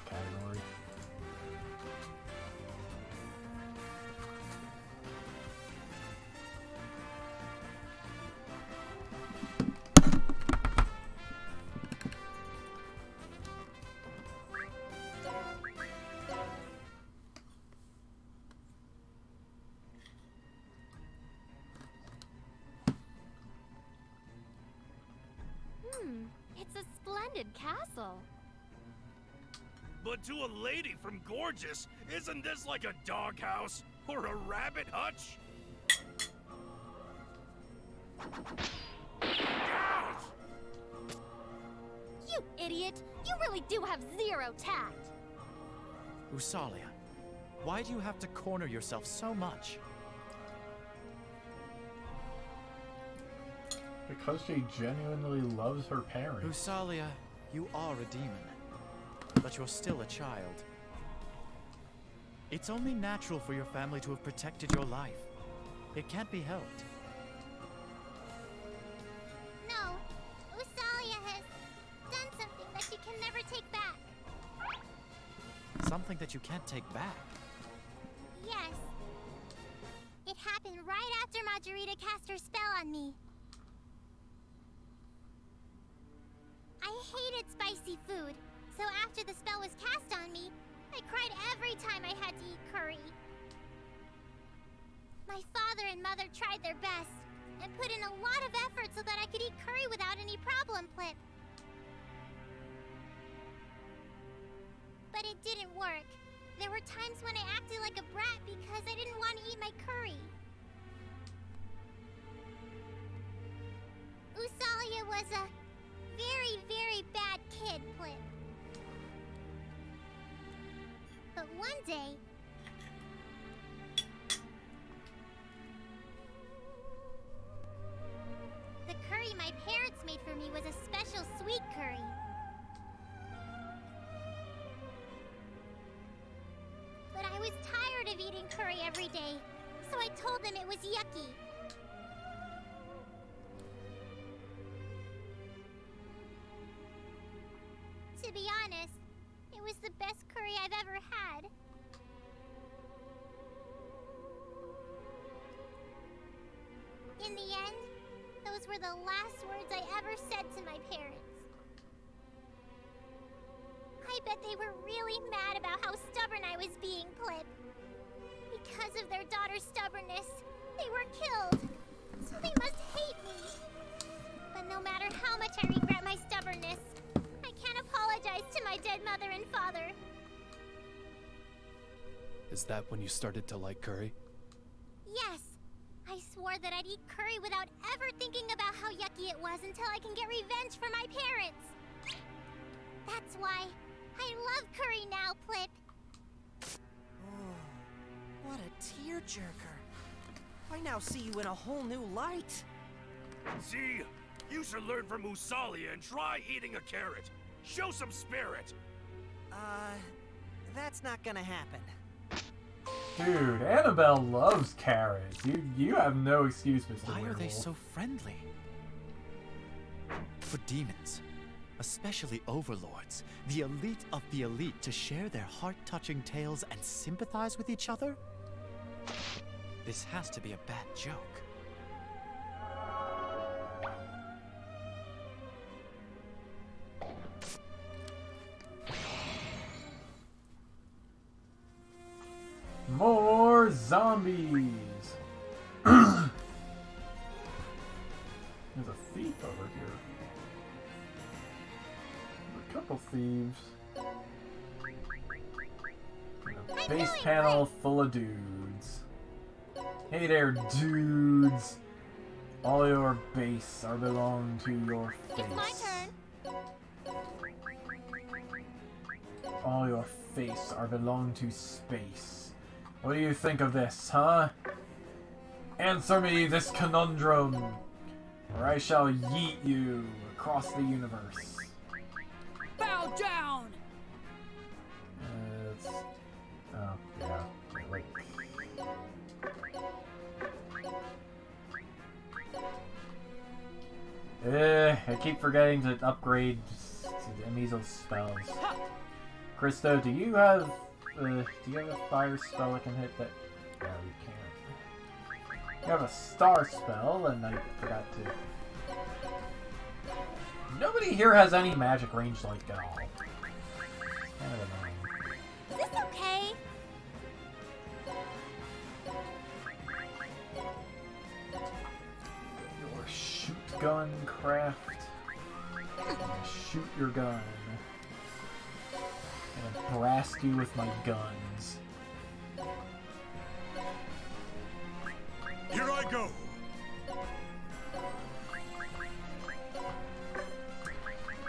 Category. It's a splendid castle. But to a lady from Gorgeous, isn't this like a doghouse or a rabbit hutch? Ouch! You idiot! You really do have zero tact. Usalia, why do you have to corner yourself so much? Because she genuinely loves her parents. Usalia, you are a demon, but you're still a child. It's only natural for your family to have protected your life. It can't be helped. No, Usalia has done something that she can never take back. Something that you can't take back. Yes. It happened right after Margarita cast her spell on me. I hated spicy food, so after the spell was cast on me, I cried every time I had to eat curry. My father and mother tried their best, and put in a lot of effort so that I could eat curry without any problem, Plip. But it didn't work. There were times when I acted like a brat because I didn't want to eat my curry. Usalia was a very, very bad kid, Plip. But one day... the curry my parents made for me was a special sweet curry. But I was tired of eating curry every day, so I told them it was yucky. To be honest, it was the best curry I've ever had. In the end, those were the last words I ever said to my parents. I bet they were really mad about how stubborn I was being, Plip. Because of their daughter's stubbornness, they were killed. So they must hate me. But no matter how much I regret my stubbornness, I can't apologize to my dead mother and father. Is that when you started to like curry? Yes. I swore that I'd eat curry without ever thinking about how yucky it was until I can get revenge for my parents. That's why I love curry now, Plip. Oh, what a tearjerker. I now see you in a whole new light. See, you should learn from Usalia and try eating a carrot. Show some spirit. That's not gonna happen. Dude, Annabelle loves carrots. You have no excuse, Mr. Why are they Werewolf. so friendly? For demons, especially overlords, the elite of the elite, to share their heart-touching tales and sympathize with each other? This has to be a bad joke. More zombies! There's a thief over here. There's a couple thieves. And a base panel full of dudes. Hey there, dudes! All your base are belong to your face. It's my turn. All your face are belong to space. What do you think of this, huh? Answer me this conundrum, or I shall yeet you across the universe. Bow down! Oh, yeah. Wait. I keep forgetting to upgrade to Emizo's spells. Christo, do you have a fire spell that can hit that? No, you can't. You have a star spell, and I forgot to. Nobody here has any magic range like at all. Kind of annoying. Is this okay? Your shoot gun craft. I'm gonna shoot your gun. I'm gonna blast you with my guns. Here I go.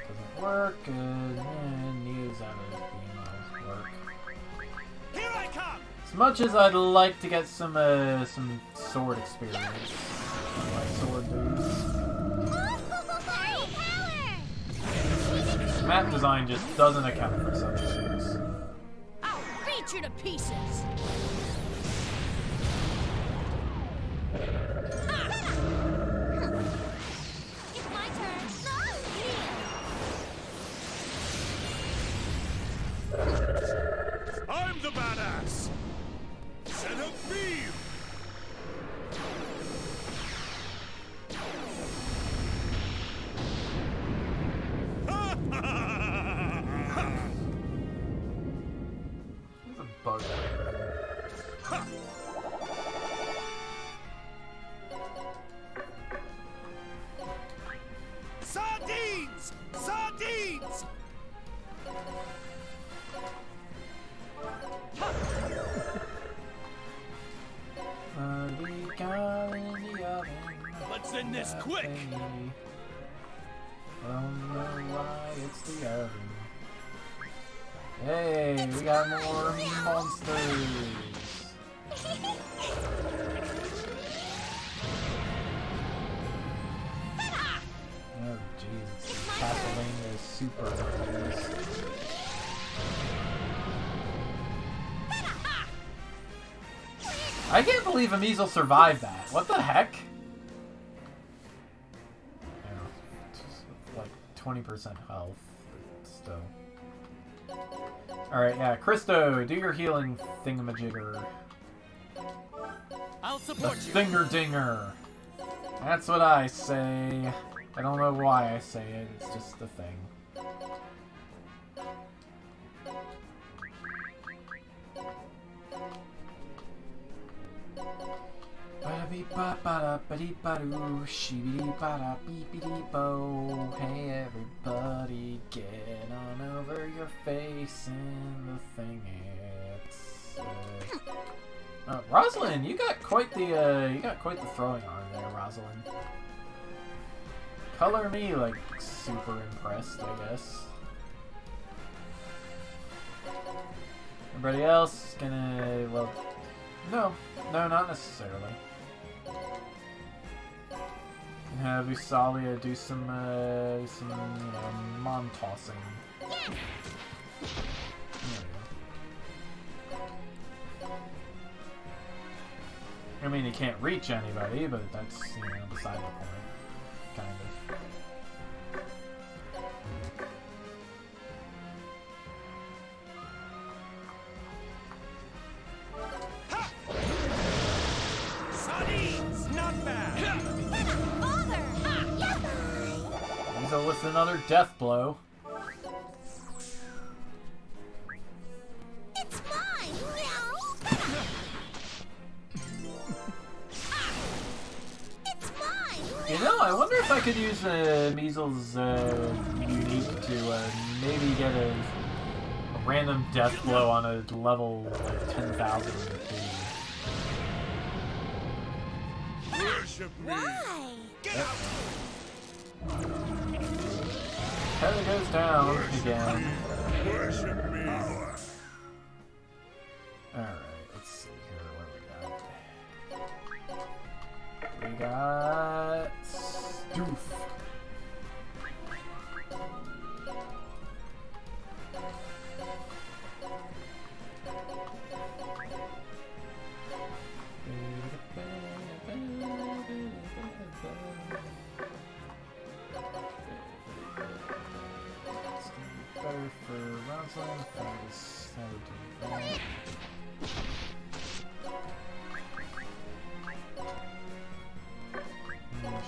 Doesn't work, and news out of work. Here I come. As much as I'd like to get some sword experience, my sword boots. Map design just doesn't account for such things. I'll beat you to pieces! It's my turn. I'm the badass. Set up beam. There's a bug. Sardines! Sardines! Let's end this quick! I don't know why it's the oven. Hey, we got more monsters! Oh jeez, it's Castlevania Super Zombies. I can't believe Amizel survived that. What the heck? Yeah, just like 20% health, but still. Alright, yeah, Christo, do your healing thingamajigger. I'll The support you. finger dinger. That's what I say. I don't know why I say it, it's just the thing. Ba-da-bee-ba-ba-da-ba-dee-ba-doo, shee-bee-ba-da-bee-bee-dee-bo. Hey everybody, get on over your face in the thing. It's Rosalind, you got quite the throwing arm there, Rosalind. Color me like super impressed, I guess. Everybody else gonna, well, no, not necessarily. Have Usalia do some mom tossing. There we go. I mean, he can't reach anybody, but that's, beside the point. Kind of. Father! Weasel with another death blow. It's mine! It's mine! You know, I wonder if I could use Measles unique to maybe get a random death blow on a level like 10,000. Worship me. Why? Yep. Heather goes down again. Worship me. Alright, let's see here what we got. Stoof. Better for round slam. That is how we do that.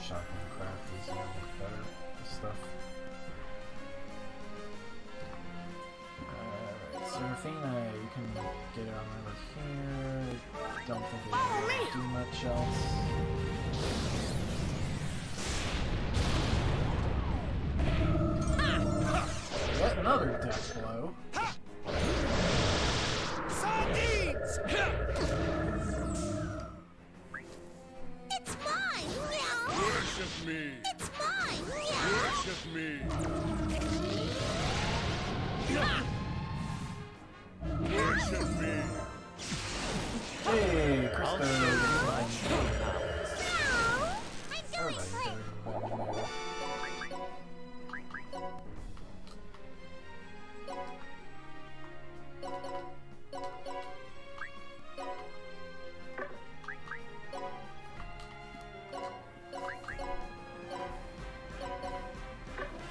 Shotgun craft is a little bit better. This stuff. Alright, Seraphina, you can get it on over here. Don't think it's going to do much else. Yet another death blow. Sardines! It's mine! Worship me. It's mine! Worship me. Worship me. Hey, Cristo. I'm going Everybody's quick! doing well.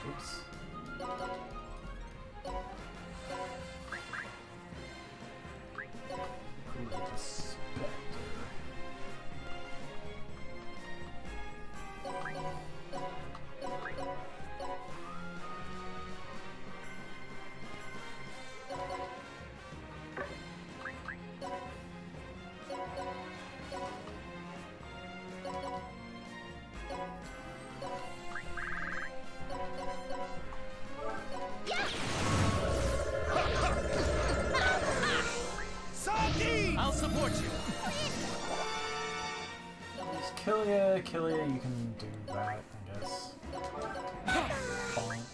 Oops. Cool, Spectre. Sardines! I'll support you. Just kill ya, you can do that, I guess. Bonk.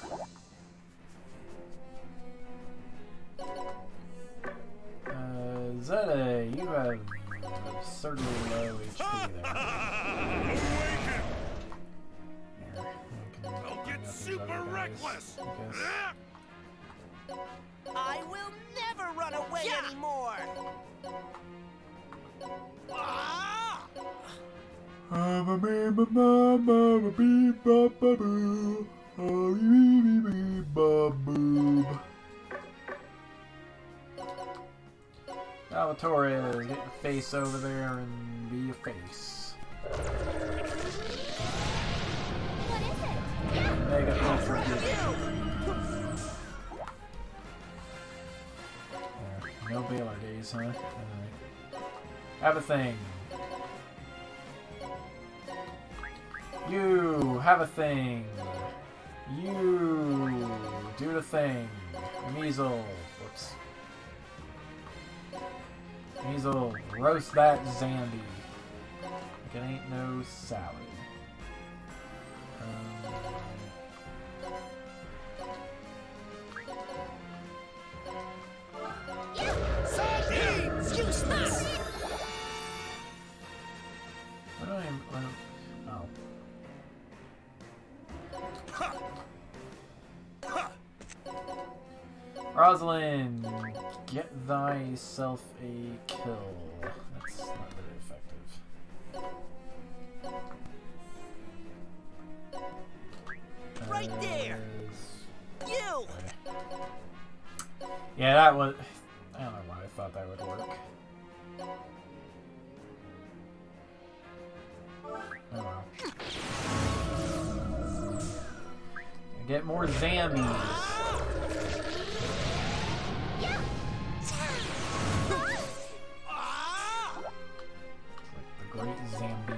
Zeta, you have absurdly low HP there. Awaken! Here, you can I'll bring get up these super other guys, reckless! I guess. I will never run away anymore! Ah! Salvatore, get your face over there and be a face. What is it? Mega Ultra No Baylor days, huh? Alright. Have a thing. You have a thing. You do the thing. Measle. Whoops. Measle, roast that Zambi. Like it ain't no salad. Sardines! Useless! What do I... Oh. Rosalind, get thyself a kill. That's not very effective. Right there! You! Okay. Yeah, that was... I don't know why I thought that would work. Get more zombies. It's like the Great Zambino.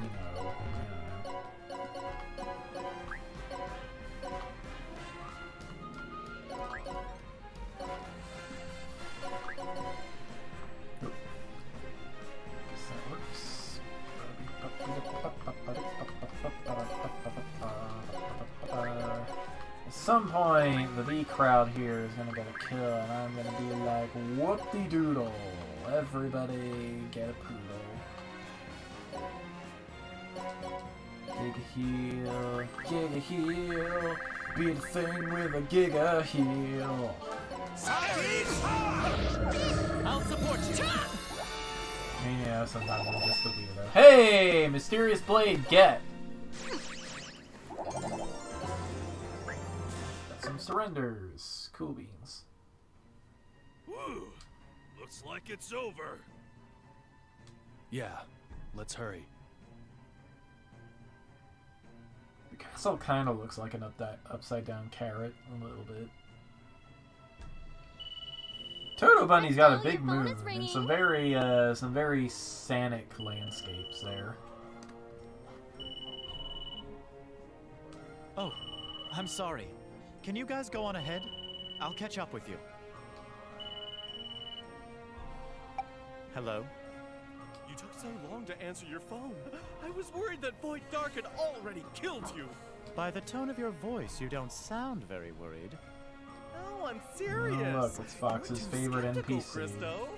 At some point, the B crowd here is gonna get a kill, and I'm gonna be like, whoop-de-doodle. Everybody get a poodle. Giga heal, be the thing with a giga heal. I'll support you. I mean, yeah, sometimes I'm just a weirdo. Hey! Mysterious Blade, get! Got some surrenders. Cool beans. Whew. Looks like it's over. Yeah, let's hurry. The castle kind of looks like an upside down carrot, a little bit. Toto Bunny's got a big moon and some very scenic landscapes there. Oh, I'm sorry. Can you guys go on ahead? I'll catch up with you. Hello? You took so long to answer your phone. I was worried that Void Dark had already killed you. By the tone of your voice, you don't sound very worried. No, I'm serious. Oh, look, it's Fox's favorite NPC. Christo.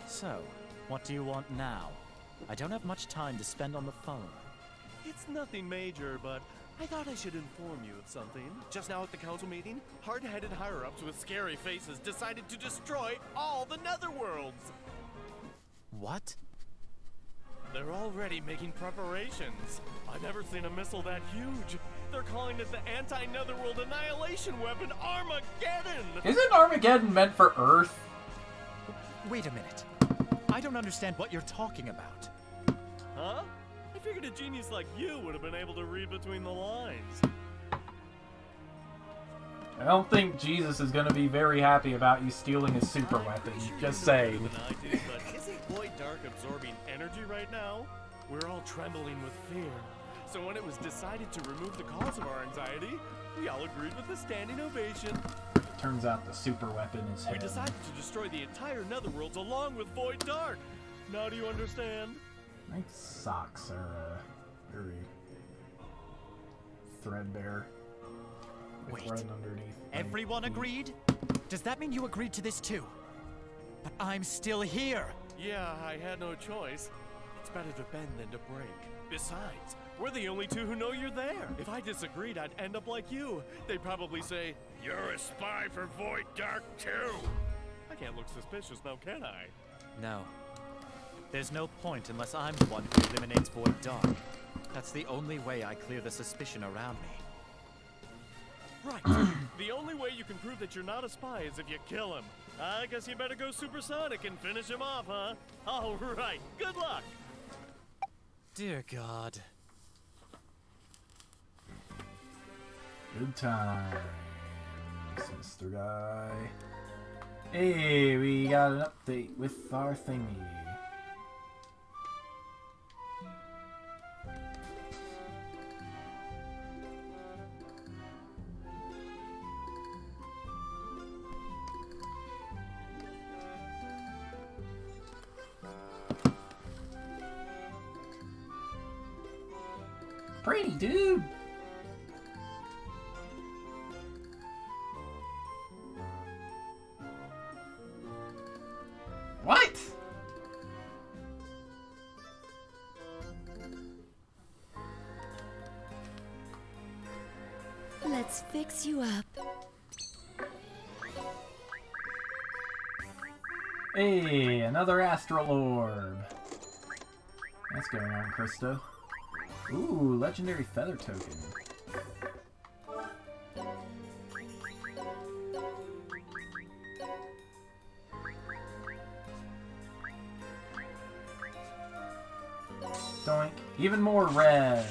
So, what do you want now? I don't have much time to spend on the phone. It's nothing major, but I thought I should inform you of something. Just now at the council meeting, hard-headed higher-ups with scary faces decided to destroy all the netherworlds. What? They're already making preparations. I've never seen a missile that huge. They're calling it the anti-netherworld annihilation weapon Armageddon! Isn't Armageddon meant for Earth? Wait a minute. I don't understand what you're talking about. Huh? I figured a genius like you would have been able to read between the lines. I don't think Jesus is going to be very happy about you stealing his super weapon. Just saying. Isn't Void Dark absorbing energy right now? We're all trembling with fear. So when it was decided to remove the cause of our anxiety, we all agreed with a standing ovation. Turns out the super weapon is him. We decided to destroy the entire netherworlds along with Void Dark. Now do you understand? My socks are very threadbare. Like Wait, right underneath. everyone agreed? Does that mean you agreed to this too? But I'm still here! Yeah, I had no choice. It's better to bend than to break. Besides, we're the only two who know you're there. If I disagreed, I'd end up like you. They'd probably say, You're a spy for Void Dark too. I can't look suspicious now, can I? No. There's no point unless I'm the one who eliminates Void Dark. That's the only way I clear the suspicion around me. Right. The only way you can prove that you're not a spy is if you kill him. I guess you better go supersonic and finish him off, huh? All right. Good luck. Dear God. Good times, Mr. Guy. Hey, we got an update with our thingy. Pretty dude. What? Let's fix you up. Hey, another astral orb. What's going on, Christo? Ooh, legendary feather token. Doink. Even more res.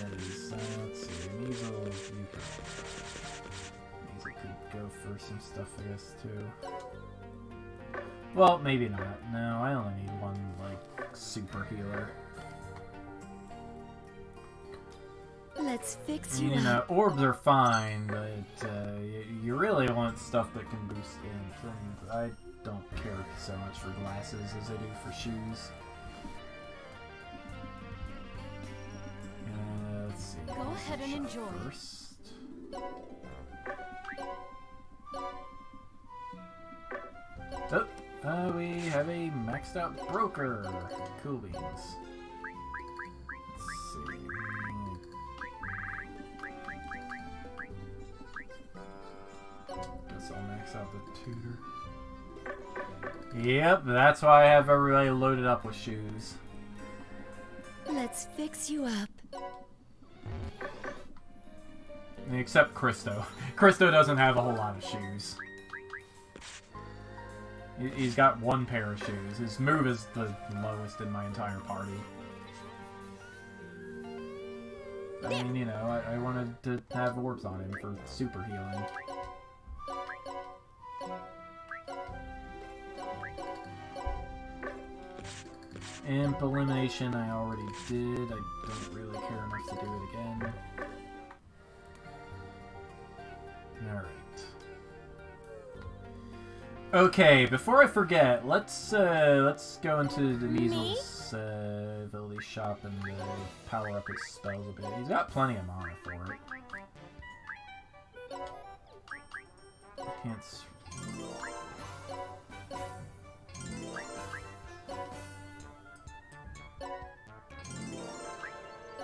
Let's see. Measles, go for some stuff, I guess, too. Well, maybe not. No, I only need one, like, super healer. Let's fix You know, orbs are fine, but you really want stuff that can boost int, and I don't care so much for glasses as I do for shoes. Let's see. Go ahead and enjoy. First. Oh, we have a maxed out broker. Cool beans. Let's see. Guess I'll max out the tutor. Yep, that's why I have everybody loaded up with shoes. Let's fix you up. Except Christo. Christo doesn't have a whole lot of shoes. He's got one pair of shoes. His move is the lowest in my entire party. I mean, you know, I wanted to have orbs on him for super healing. Imp elimination I already did. I don't really care enough to do it again. Alright. Okay, before I forget, let's go into the Measles ability shop and power up his spells a bit. He's got plenty of mana for it. Enhance.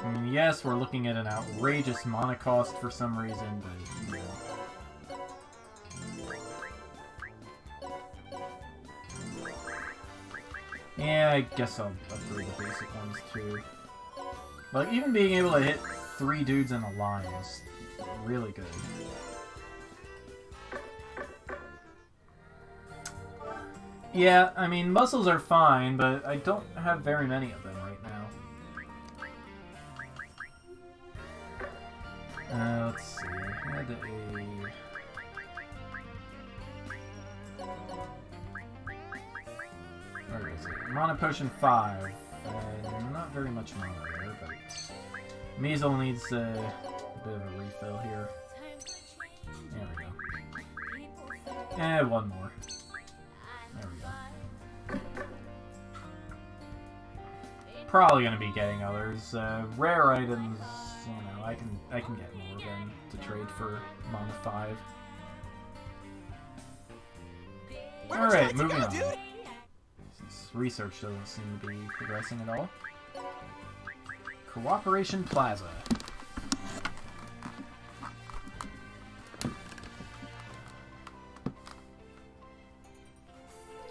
I mean, yes, we're looking at an outrageous mana cost for some reason, but, you know. Yeah, I guess I'll upgrade the basic ones too. Like, even being able to hit 3 dudes in a line is really good. Yeah, I mean, muscles are fine, but I don't have very many of them right now. Let's see, I had a... Where is it? Mana Potion 5. Not very much mana there, but... Measle needs a bit of a refill here. There we go. One more. There we go. Probably gonna be getting others. Rare items, you know, I can get more of them to trade for mana 5. Alright, moving on. Research doesn't seem to be progressing at all. Cooperation Plaza.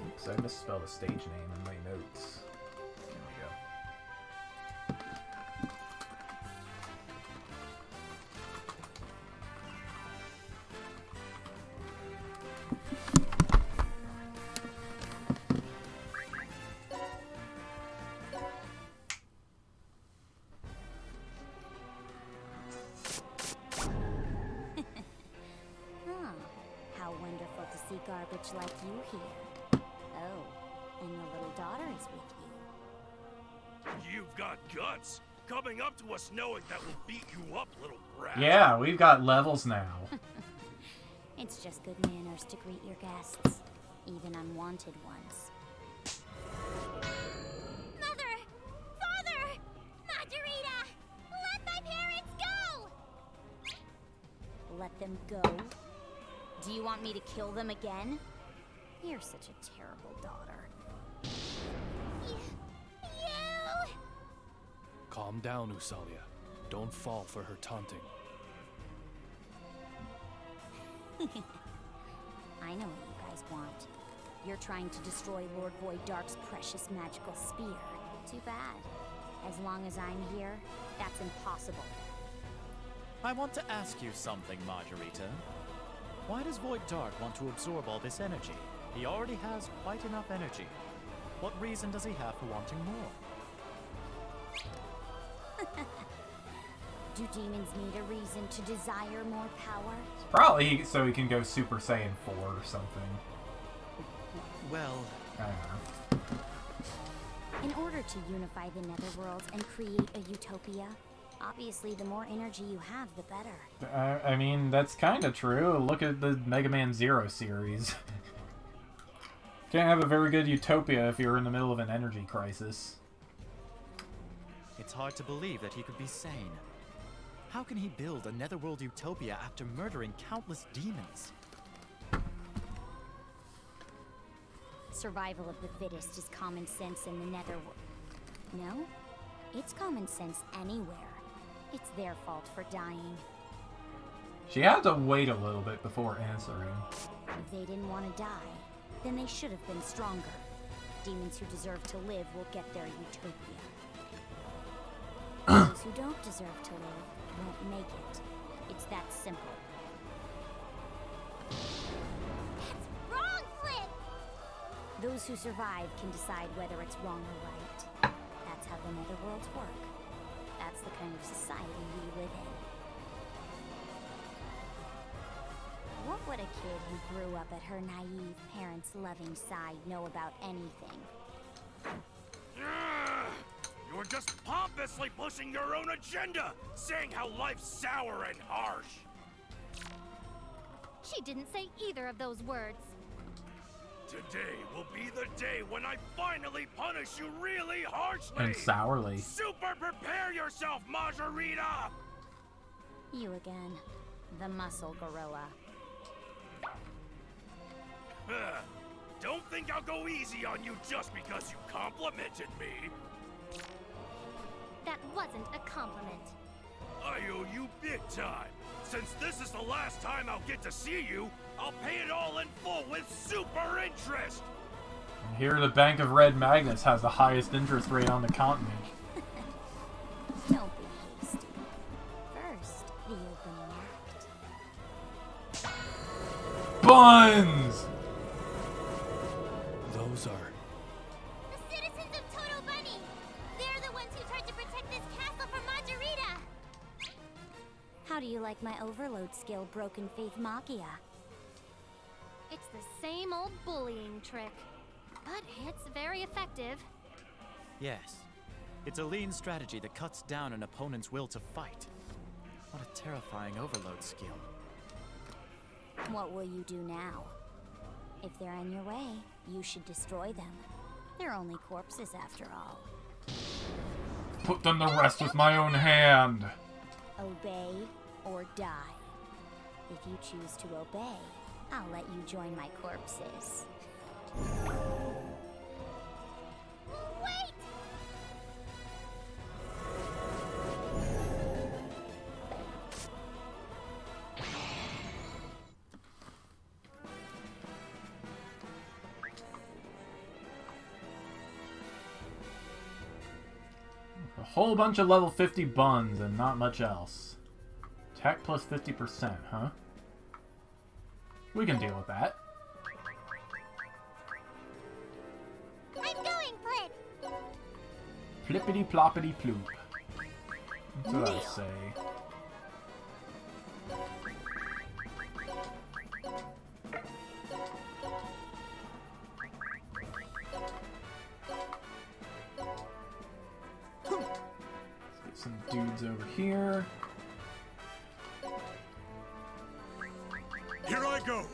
Oops, I misspelled a stage name in my notes. There we go. Garbage like you here. Oh, and the little daughter is with you. You've got guts. Coming up to us knowing that we'll beat you up, little brat. Yeah, we've got levels now. It's just good manners to greet your guests, even unwanted ones. Mother! Father! Margarita! Let my parents go! Let them go? Do you want me to kill them again? You're such a terrible daughter. You... Calm down, Usalia. Don't fall for her taunting. I know what you guys want. You're trying to destroy Lord Void Dark's precious magical spear. Too bad. As long as I'm here, that's impossible. I want to ask you something, Margarita. Why does Void Dark want to absorb all this energy? He already has quite enough energy. What reason does he have for wanting more? Do demons need a reason to desire more power? Probably so he can go Super Saiyan 4 or something. Well, I don't know. In order to unify the netherworlds and create a utopia, obviously the more energy you have, the better. I mean, that's kind of true. Look at the Mega Man Zero series. Can't have a very good utopia if you're in the middle of an energy crisis. it's hard to believe that he could be sane. How can he build a netherworld utopia after murdering countless demons? Survival of the fittest is common sense in the netherworld. No? It's common sense anywhere. It's their fault for dying. She had to wait a little bit before answering. If they didn't want to die, then they should have been stronger. Demons who deserve to live will get their utopia. Those who don't deserve to live won't make it. It's that simple. That's wrong, Flip! Those who survive can decide whether it's wrong or right. That's how the netherworlds work. That's the kind of society we live in. What would a kid who grew up at her naive parents' loving side know about anything? You're just pompously pushing your own agenda, saying how life's sour and harsh. She didn't say either of those words. Today will be the day when I finally punish you really harshly. And sourly. Super prepare yourself, Majorita! You again. The muscle gorilla. Don't think I'll go easy on you just because you complimented me. That wasn't a compliment. I owe you big time. Since this is the last time I'll get to see you, I'll pay it all in full with super interest. And here the Bank of Red Magnus has the highest interest rate on the continent. Don't be hasty. First, the opening act. Buns! Those are... The citizens of Toto Bunny! They're the ones who tried to protect this castle from Majorita! How do you like my overload skill, Broken Faith Magia? It's the same old bullying trick. But it's very effective. Yes. It's a lean strategy that cuts down an opponent's will to fight. What a terrifying overload skill. What will you do now? If they're in your way, you should destroy them. They're only corpses after all. Put them to rest with my own hand. Obey or die. If you choose to obey, I'll let you join my corpses. Wait! A whole bunch of level 50 buns and not much else. Attack plus 50%, huh? We can deal with that. I'm going, Flip! Flippity ploppity ploop. That's what I say. Let's get some dudes over here. Here I go.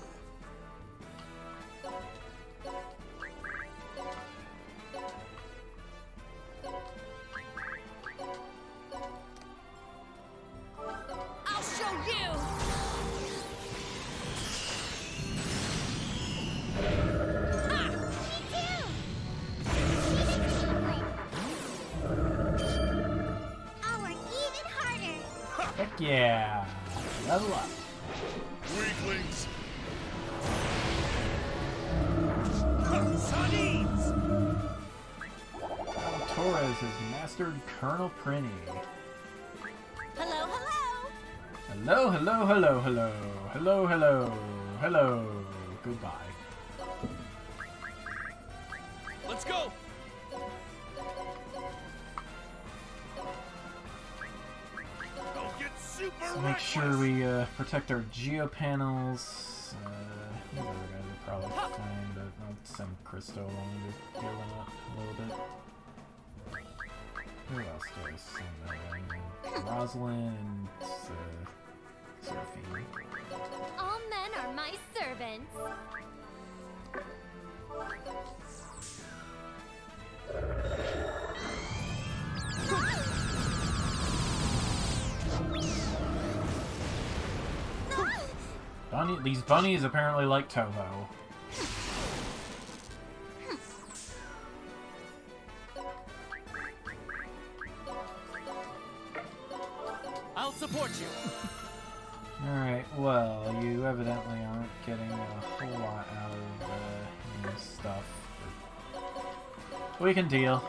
I'll show you! I'll work even harder! Heck yeah! Level up. Weaklings. Sardines! Torres has mastered Colonel Prinny. Hello, hello! Hello, hello, hello, hello. Hello, hello. Hello. Goodbye. Let's go! Don't Let's make sure we protect our geopanels. These other guys are probably fine, but I'll send Christo along to heal them up a little bit. Who else do I send? Rosalind and Seraphine. All men are my servants. These bunnies apparently like Toto. I'll support you. Alright, well, you evidently aren't getting a whole lot out of your stuff. We can deal.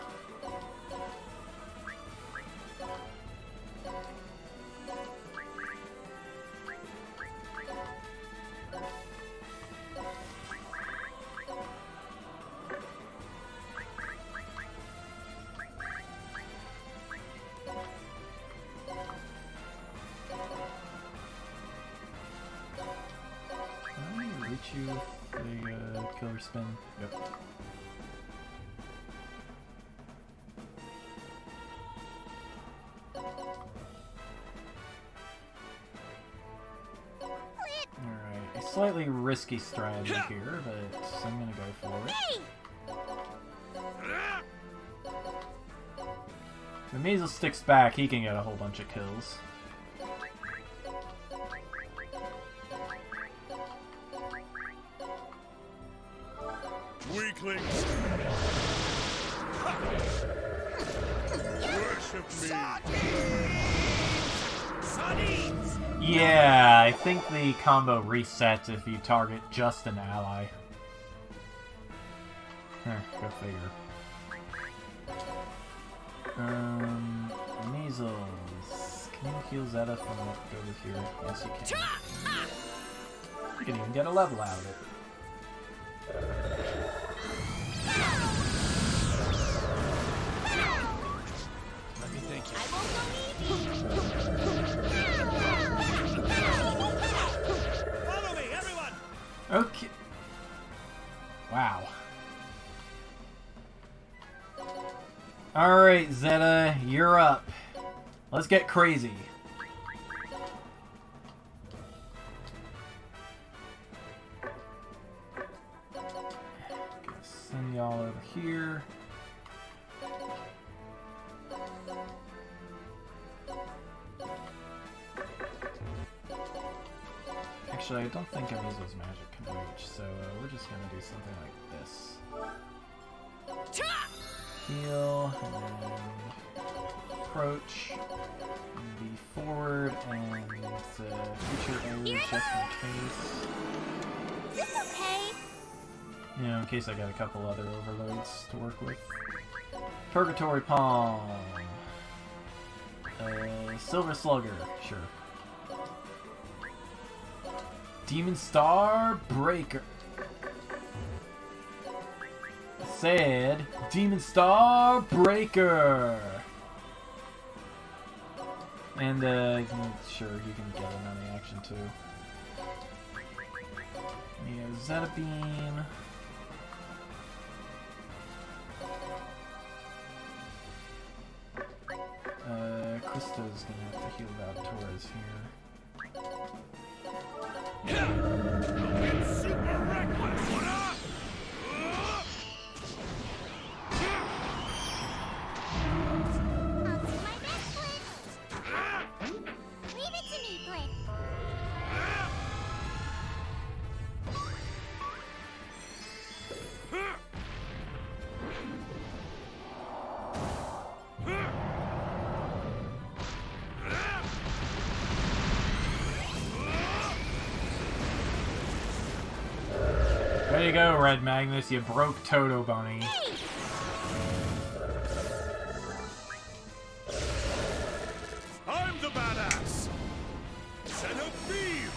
You with a killer spin. Yep. Alright, a slightly risky strategy here, but I'm gonna go for it. If Measles sticks back, he can get a whole bunch of kills. Weaklings! Worship me! Sardines! Yeah, I think the combo resets if you target just an ally. Go figure. Measles. Can you heal Zeta from over here? Yes, you can. You can even get a level out of it. Let me thank you. I won't go easy. Follow me, everyone! Okay. Wow. Alright, Zeta, you're up. Let's get crazy. Send y'all over here. Actually, I don't think Amizo's magic can reach, so we're just gonna do something like this. Heal, and then approach, and be forward, and future areas just in case. Is this okay? You know, in case I got a couple other overloads to work with. Purgatory Palm. Silver Slugger, sure. Demon Star Breaker. Said Demon Star Breaker. And sure, you can get in on the action too. Yeah, Zeta Beam. Krista's gonna have to heal out Torres here. It's super reckless! What up? I'll do my best, Blitz. Leave it to me, Blitz. Way to go, Red Magnus, you broke Toto Bunny. I'm the badass! Set up beam!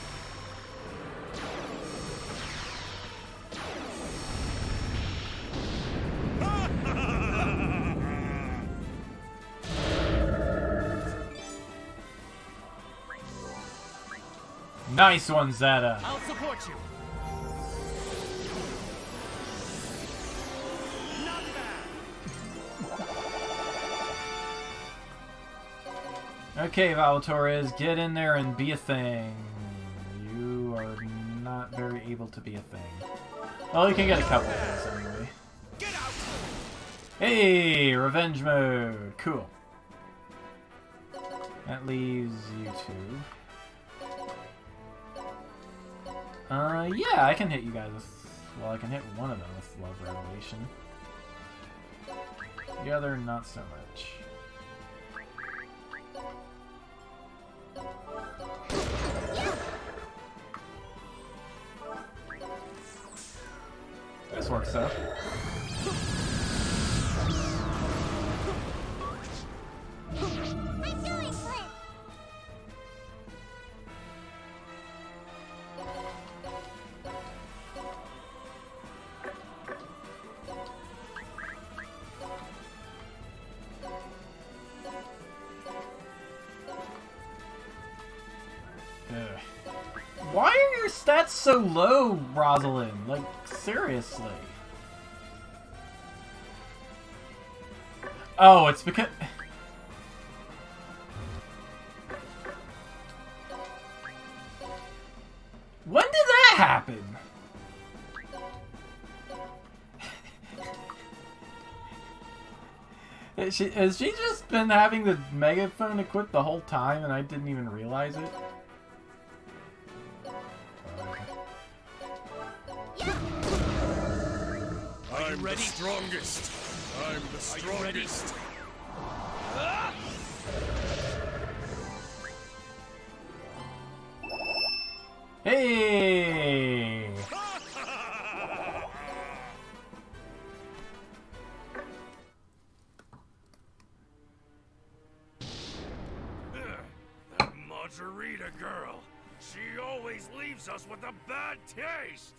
Nice one, Zeta. I'll support you. Not bad. Okay, Valatorez, get in there and be a thing. You are not very able to be a thing. Well, you can get a couple of things anyway. Get out! Hey, revenge mode. Cool. That leaves you two. Yeah, I can hit you guys with... Well, I can hit one of them with Love Revelation. The other, not so much. This works out. I'm doing Flip. Why are your stats so low, Rosalind? Like, seriously. Oh, it's because... When did that happen? Has she just been having the megaphone equipped the whole time and I didn't even realize it? I'm the strongest. I'm the strongest. Hey! That Margarita girl. She always leaves us with a bad taste.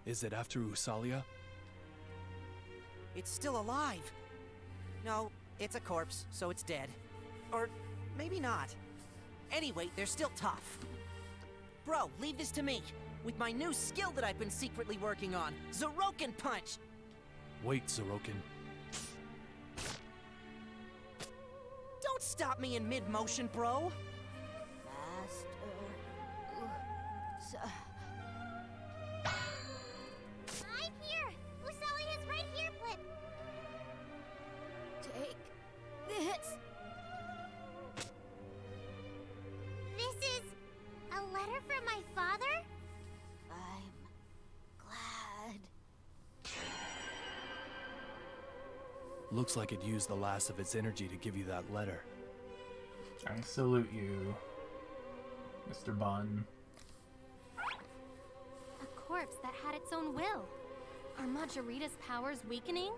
Is it after Usalia? It's still alive. No, it's a corpse, so it's dead. Or maybe not. Anyway, they're still tough. Bro, leave this to me. With my new skill that I've been secretly working on, Zeroken Punch! Wait, Zeroken. Don't stop me in mid-motion, bro! I'm here! Usalia's right here, Flip! Take this. This is a letter from my father? I'm glad. Looks like it used the last of its energy to give you that letter. I salute you, Mr. Bun. A corpse that had its own will. Are Majorita's powers weakening?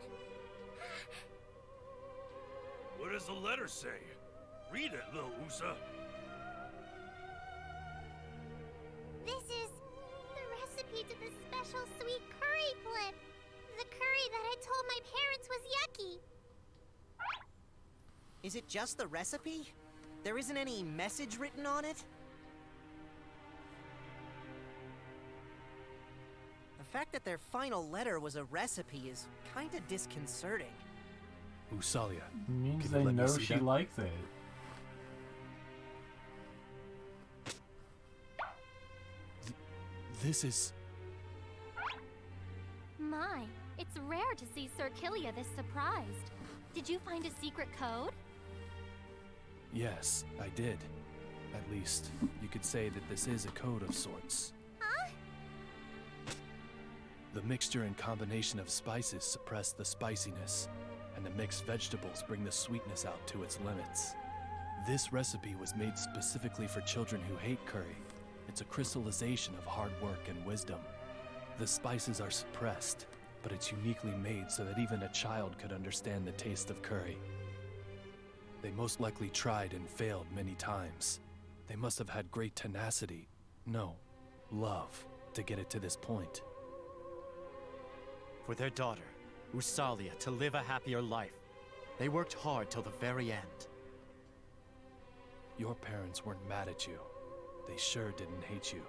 What does the letter say? Read it, little Usa. This is the recipe to the special sweet curry, Flip. The curry that I told my parents was yucky. Is it just the recipe? There isn't any message written on it? The fact that their final letter was a recipe is kinda disconcerting. Usalia. It means can they you let me know see she that? likes it. This is... My, it's rare to see Sir Killia this surprised. Did you find a secret code? Yes, I did. At least, you could say that this is a code of sorts. Huh? The mixture and combination of spices suppress the spiciness, and the mixed vegetables bring the sweetness out to its limits. This recipe was made specifically for children who hate curry. It's a crystallization of hard work and wisdom. The spices are suppressed, but it's uniquely made so that even a child could understand the taste of curry. They most likely tried and failed many times. They must have had great tenacity, no, love, to get it to this point. for their daughter, Usalia, to live a happier life. They worked hard till the very end. Your parents weren't mad at you. They sure didn't hate you.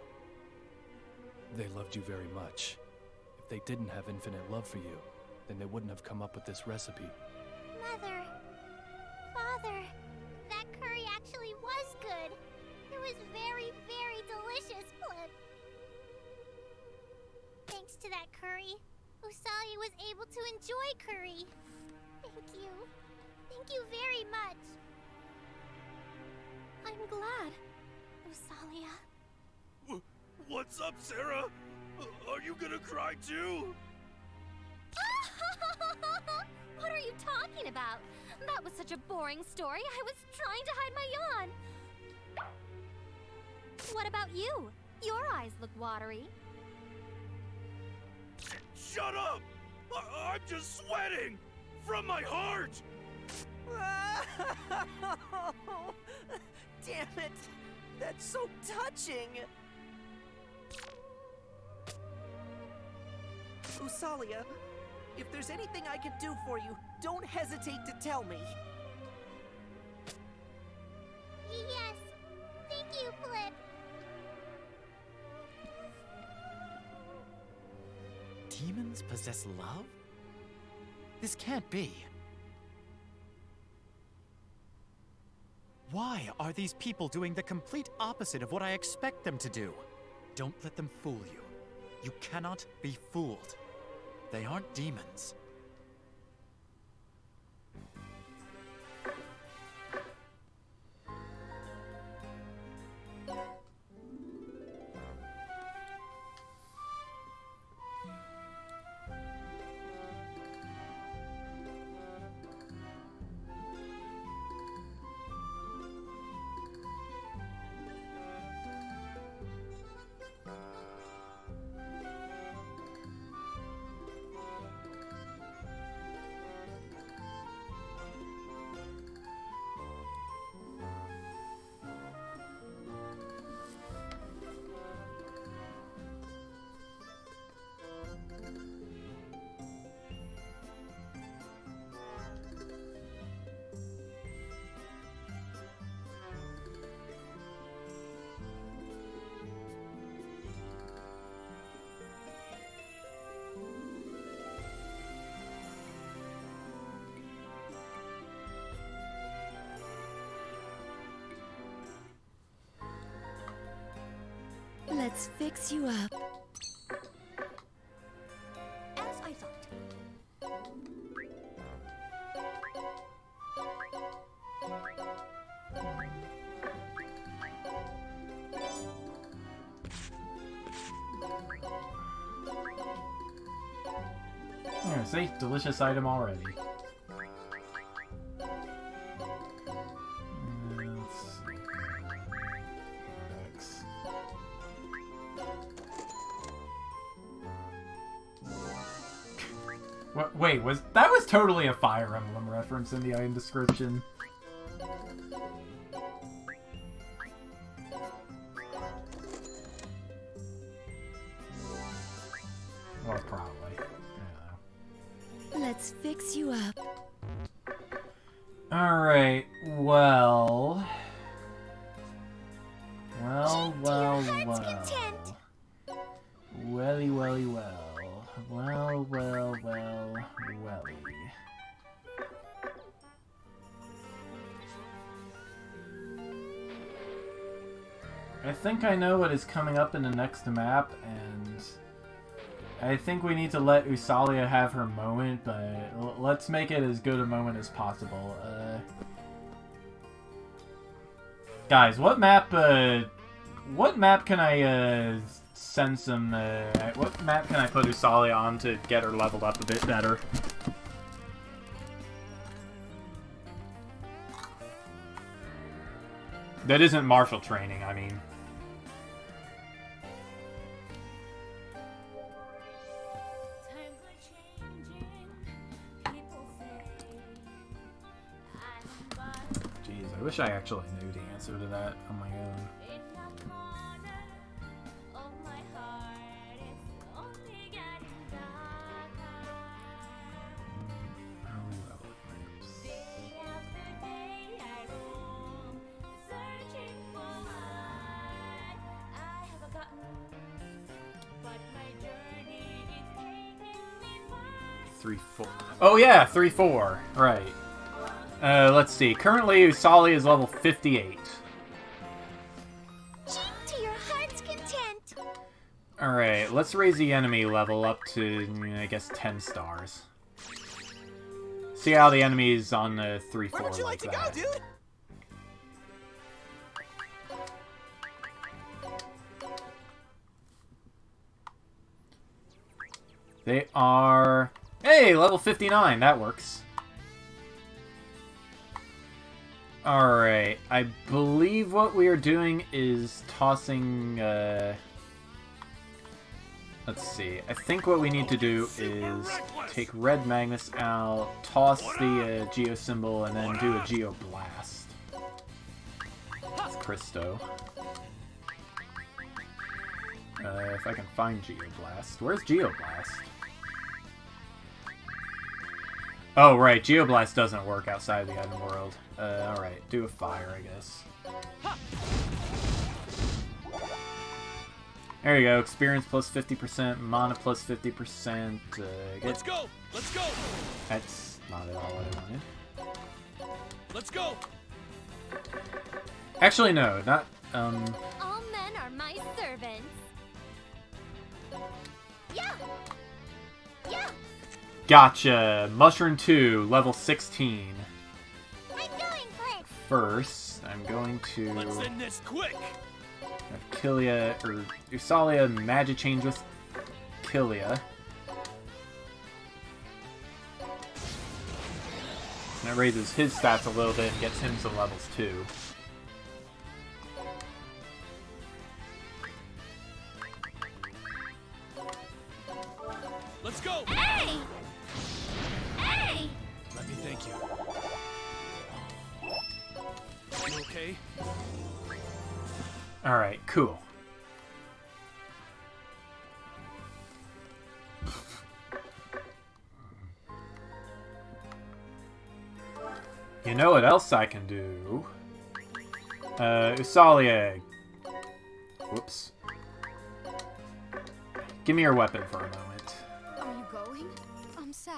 They loved you very much. If they didn't have infinite love for you, then they wouldn't have come up with this recipe. Mother, Father, that curry actually was good. It was very, very delicious, Flip. Thanks to that curry, Usalia was able to enjoy curry. Thank you. Thank you very much. I'm glad, Usalia. What's up, Sarah? Are you gonna cry too? What are you talking about? That was such a boring story. I was trying to hide my yawn. What about you? Your eyes look watery. Shut up! I'm just sweating! From my heart! Damn it! That's so touching! Usalia, if there's anything I can do for you, don't hesitate to tell me. Yes. Thank you, Flip. Demons possess love? This can't be. Why are these people doing the complete opposite of what I expect them to do? Don't let them fool you. You cannot be fooled. They aren't demons. Let's fix you up. As I thought. There, see? Delicious item already. Let's see. X. What, wait, that was totally a Fire Emblem reference in the item description. Well, probably. Let's fix you up. Alright, well... Well. Welly. Welly. I think I know what is coming up in the next map, and I think we need to let Usalia have her moment, but let's make it as good a moment as possible. Guys, what map can I send some? What map can I put Usalia on to get her leveled up a bit better? That isn't martial training, I mean. Jeez, I wish I actually knew the answer to that on my own. 3-4. Oh yeah, 3-4. Right. Let's see. Currently, Usali is level 58. To your heart's content. Alright, let's raise the enemy level up to, I guess, 10 stars. See how the enemies on the 3-4 Where would you like to go, dude? They are... Hey, level 59. That works. Alright, I believe what we are doing is tossing... Let's see. I think what we need to do is take Red Magnus out, toss the Geo symbol, and then do a Geo Blast. It's Christo. If I can find Geo Blast. Where's Geo Blast? Oh, right. Geo Blast doesn't work outside the item world. Alright. Do a fire, I guess. There you go. Experience plus 50%, mana plus 50%. Let's go! Let's go! That's not at all what I wanted. Let's go! Actually, no. Not, All men are my servants. Yeah. Yeah. Gotcha. Mushroom 2, level 16. I'm going for it. First, I'm going to... Let's end this quick! have Killia, or Usalia Magichange with Killia. That raises his stats a little bit and gets him some levels too. Let's go! Hey! Hey! Let me thank you. You okay? Alright, cool. You know what else I can do? Usalia. Whoops. Give me your weapon for a moment. Are you going? I'm sad.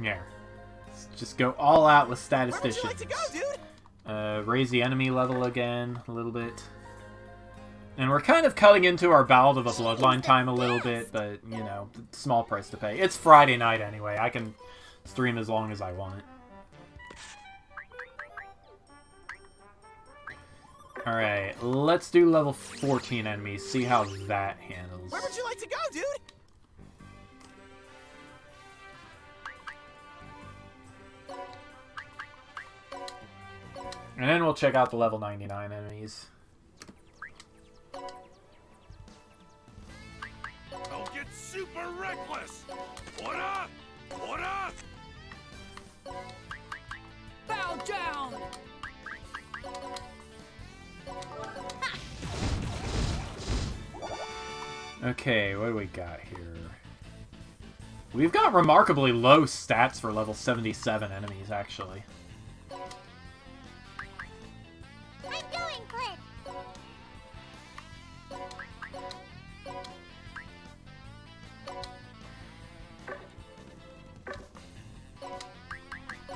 Yeah. Let's just go all out with Where would statisticians. you like to go, dude? Raise the enemy level again a little bit. And we're kind of cutting into our Ballad of a Bloodline time a little bit, but, you know, small price to pay. It's Friday night anyway. I can stream as long as I want. Alright, let's do level 14 enemies, see how that handles. Where would you like to go, dude? And then we'll check out the level 99 enemies. I'll get super reckless! What up? What up? Bow down! Okay, what do we got here? We've got remarkably low stats for level 77 enemies, actually. I'm going for it.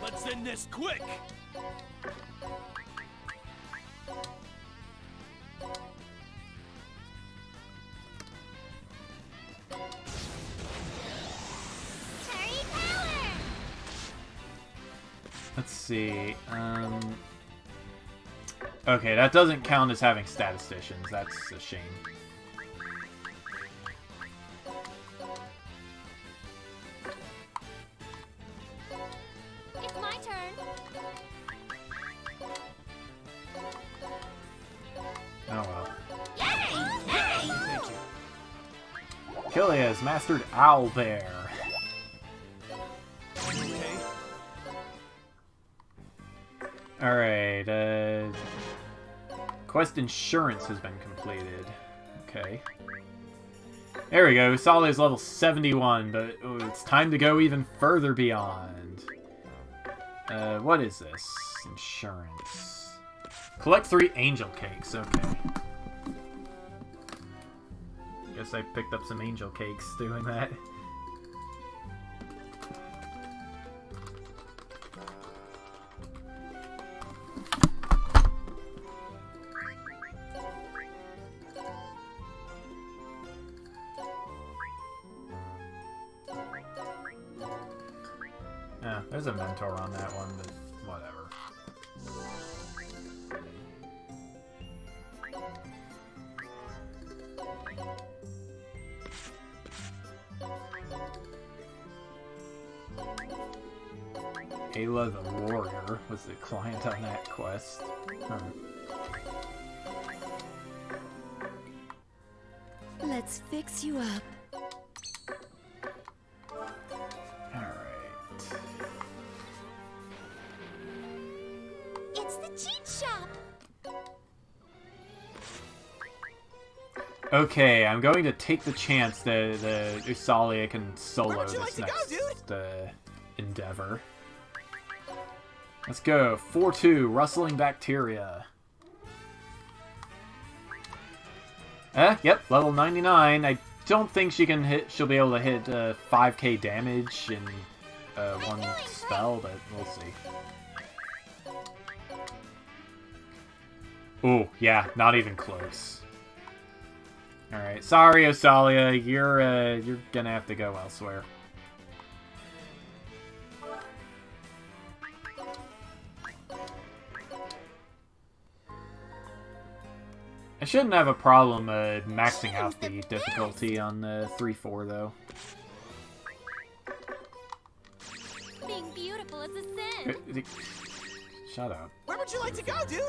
Let's end this quick! Cherry power. Let's see, okay, that doesn't count as having statisticians. That's a shame. It's my turn. Oh well. Thank you. Killia has mastered Owlbear. Okay? Alright, Quest insurance has been completed. Okay. There we go. Solly's level 71, but it's time to go even further beyond. What is this? Insurance. Collect 3 angel cakes. Okay. Guess I picked up some angel cakes doing that. Yeah, there's a mentor on that one, but whatever. Ayla the Warrior was the client on that quest. Huh. Let's fix you up. It's the cheat shop. Okay, I'm going to take the chance that Usalia can solo this next endeavor. Let's go. 4-2, Rustling Bacteria. Yep, level 99. I don't think she'll be able to hit 5k damage in one spell, but we'll see. Ooh, yeah, not even close. Alright, sorry Usalia, you're gonna have to go elsewhere. I shouldn't have a problem maxing out the difficulty on the 3-4 though. Being beautiful is a sin. Shut up. Where would you like to go, dude?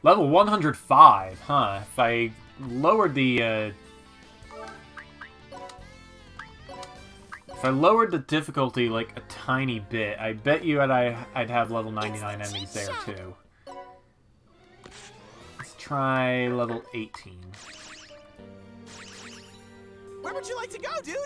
Level 105, huh? If I lowered the difficulty like a tiny bit, I bet you I'd have level 99 enemies there too. Let's try level 18. Where would you like to go, dude?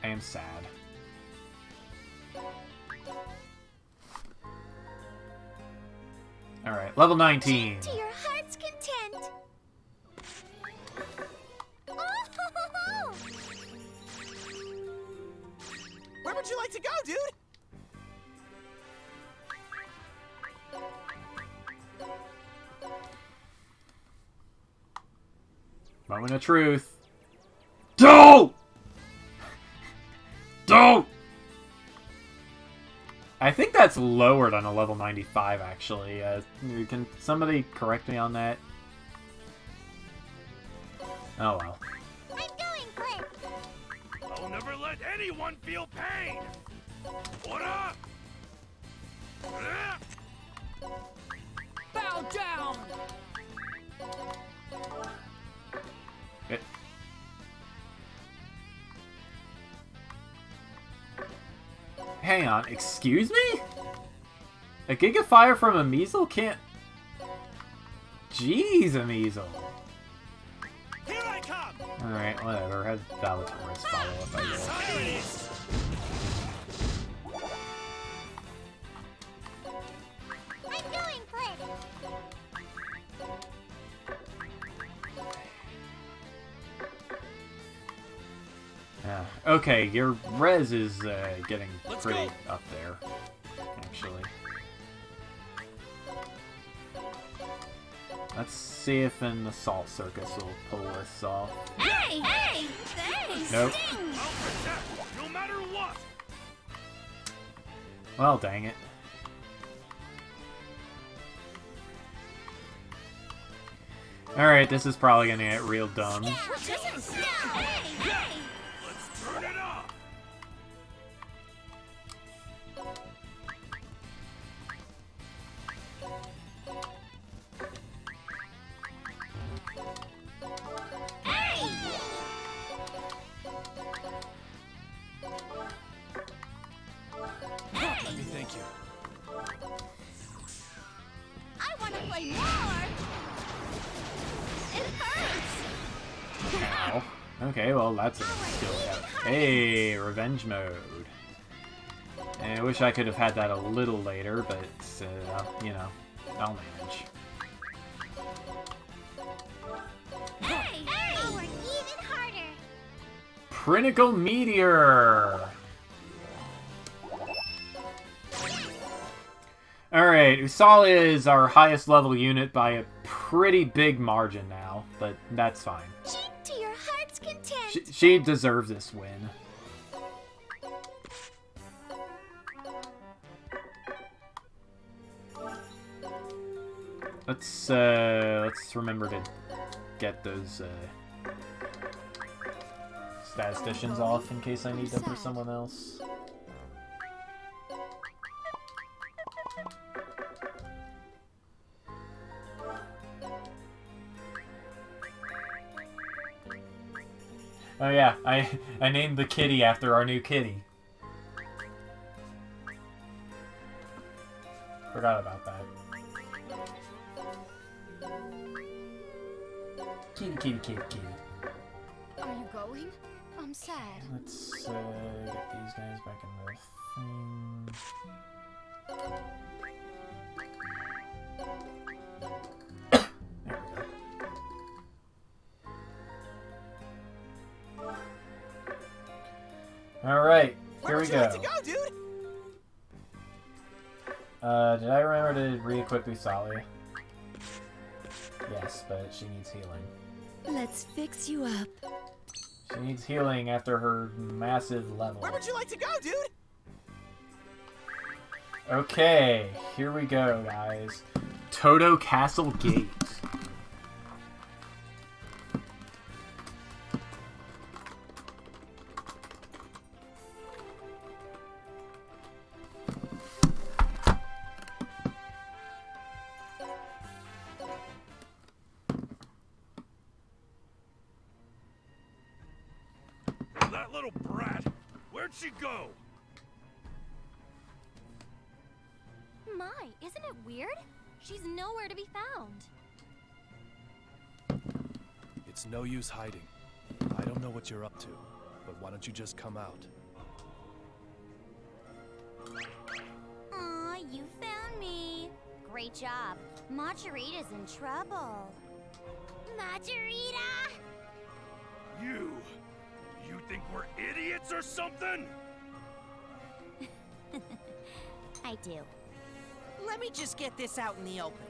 I am sad. Alright, level 19. To your heart's content. Oh! Where would you like to go, dude? Moment of truth. Don't! Don't! I think that's lowered on a level 95, actually. Can somebody correct me on that? Oh well. I'm going, Clint. I'll never let anyone feel pain! What up? Bow down! Hang on, excuse me? A Giga Fire from a Measle can't... Jeez, a Measle. Here I come! Alright, whatever. Have Valatoris follow up, I guess. I'm going, Clint. Yeah. Okay, your res is getting pretty up there, actually. Let's see if an Assault Circus will pull this off. Hey! Hey! Thanks! Nope. I'll protect, no matter what! Well, dang it. Alright, this is probably gonna get real dumb. Let's turn it up! Thank you. I want to play more! It hurts! Ow. Okay, well, that's a skill cap. Hey, revenge mode. I wish I could have had that a little later, but, you know, I'll manage. Hey! Now we're even harder! Prinical Meteor! Alright, Usalia is our highest level unit by a pretty big margin now, but that's fine. Cheat to your heart's content! She deserves this win. Let's remember to get those statisticians off in case I need them for someone else. Oh yeah, I named the kitty after our new kitty. Forgot about that. Kitty, kitty, kitty, kitty. Are you going? I'm sad. Let's get these guys back in the thing. There we go. Alright, here we go. Did I remember to re-equip Usalia? Yes, but she needs healing. Let's fix you up. She needs healing after her massive level. Where would you like to go, dude? Okay, here we go, guys. Toto Castle Gate. That little brat! Where'd she go? My, isn't it weird? She's nowhere to be found. It's no use hiding. I don't know what you're up to, but why don't you just come out? Aw, you found me. Great job. Margarita's in trouble. Margarita! You think we're idiots or something? I do. Let me just get this out in the open.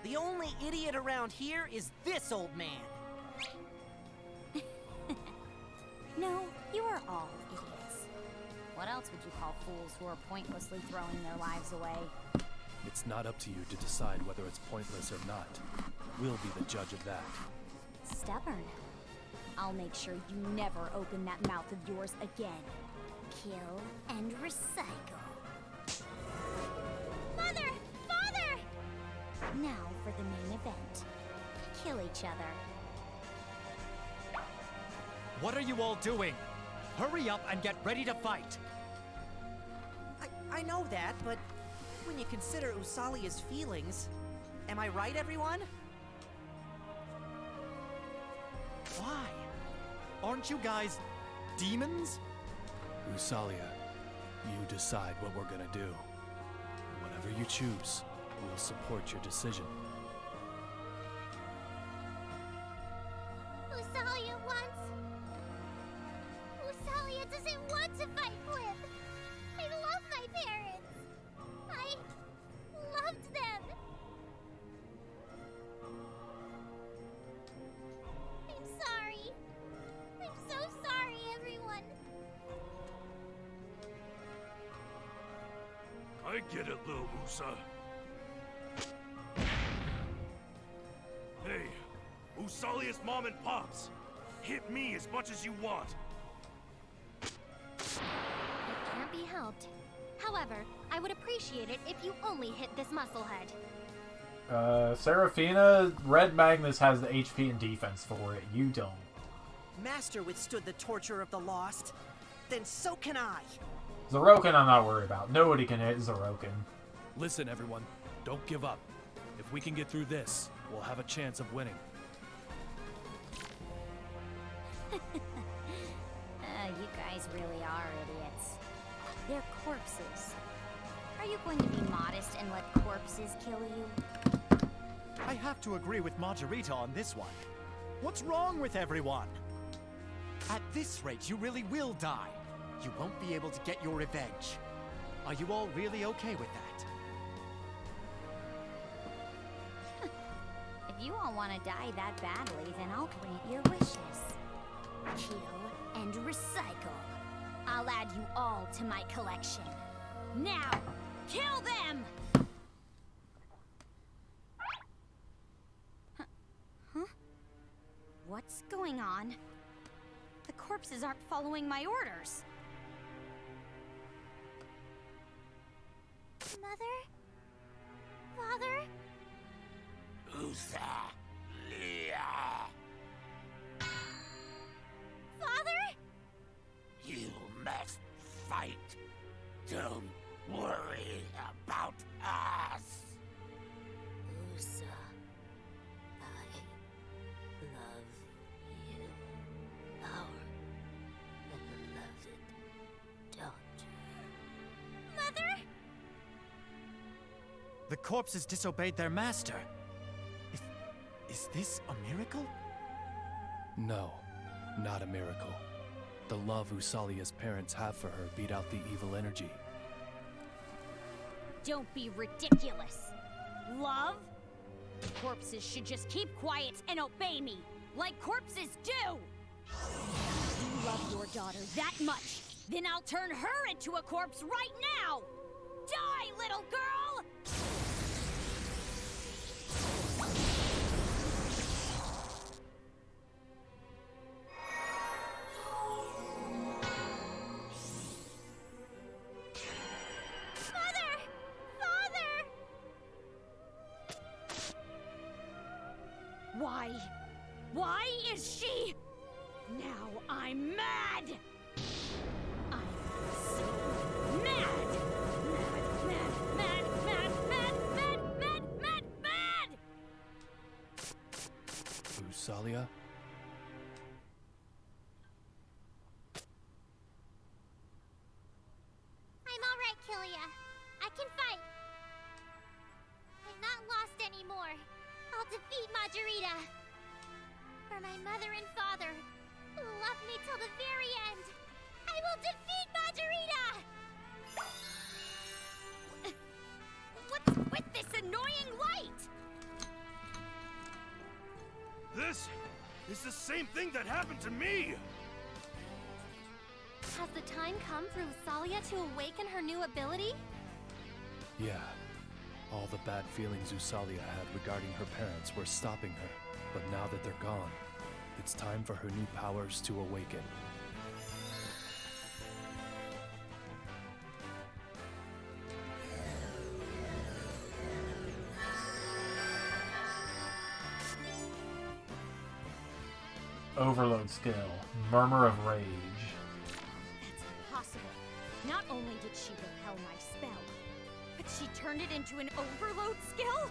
The only idiot around here is this old man. No, you are all idiots. What else would you call fools who are pointlessly throwing their lives away? It's not up to you to decide whether it's pointless or not. We'll be the judge of that. Stubborn. I'll make sure you never open that mouth of yours again. Kill and recycle. Mother! Father! Now for the main event. Kill each other. What are you all doing? Hurry up and get ready to fight! I know that, but when you consider Usalia's feelings, am I right, everyone? Why? Aren't you guys demons? Usalia, you decide what we're gonna do. Whatever you choose, we'll support your decision. Usalia doesn't want to fight Flip. I love my parents. I loved them. I'm sorry. I'm so sorry, everyone. I get it, little Usa. Hey, Usalia's mom and pops. Hit me as much as you want. It can't be helped. However, I would appreciate it if you only hit this musclehead. Serafina, Red Magnus has the HP and defense for it. You don't. Master withstood the torture of the lost. Then so can I. Zeroken I'm not worried about. Nobody can hit Zeroken. Listen, everyone. Don't give up. If we can get through this, we'll have a chance of winning. You guys really are idiots. They're corpses. Are you going to be modest and let corpses kill you? I have to agree with Margarita on this one. What's wrong with everyone? At this rate, you really will die. You won't be able to get your revenge. Are you all really okay with that? If you all want to die that badly, then I'll grant your wishes. Kill and recycle. I'll add you all to my collection. Now, kill them! Huh? What's going on? The corpses aren't following my orders. Mother? Father? Usa, Leah. Father? You must fight. Don't worry about us. Usa, I love you. Our beloved daughter. Mother? The corpses disobeyed their master. Is this a miracle? No, not a miracle. The love Usalia's parents have for her beat out the evil energy. Don't be ridiculous. Love? Corpses should just keep quiet and obey me, like corpses do! If you love your daughter that much, then I'll turn her into a corpse right now! Die, little girl! Why is she? Now I'm mad! I'm so mad! Mad! Usalia? I'm alright, Kilia. I can fight. I'm not lost anymore. I'll defeat Margarita. For my mother and father, who loved me till the very end, I will defeat Margarita! What's with this annoying light? This is the same thing that happened to me! Has the time come for Usalia to awaken her new ability? Yeah. All the bad feelings Usalia had regarding her parents were stopping her. But now that they're gone, it's time for her new powers to awaken. Overload skill. Murmur of Rage. That's impossible. Not only did she repel my spell, but she turned it into an overload skill?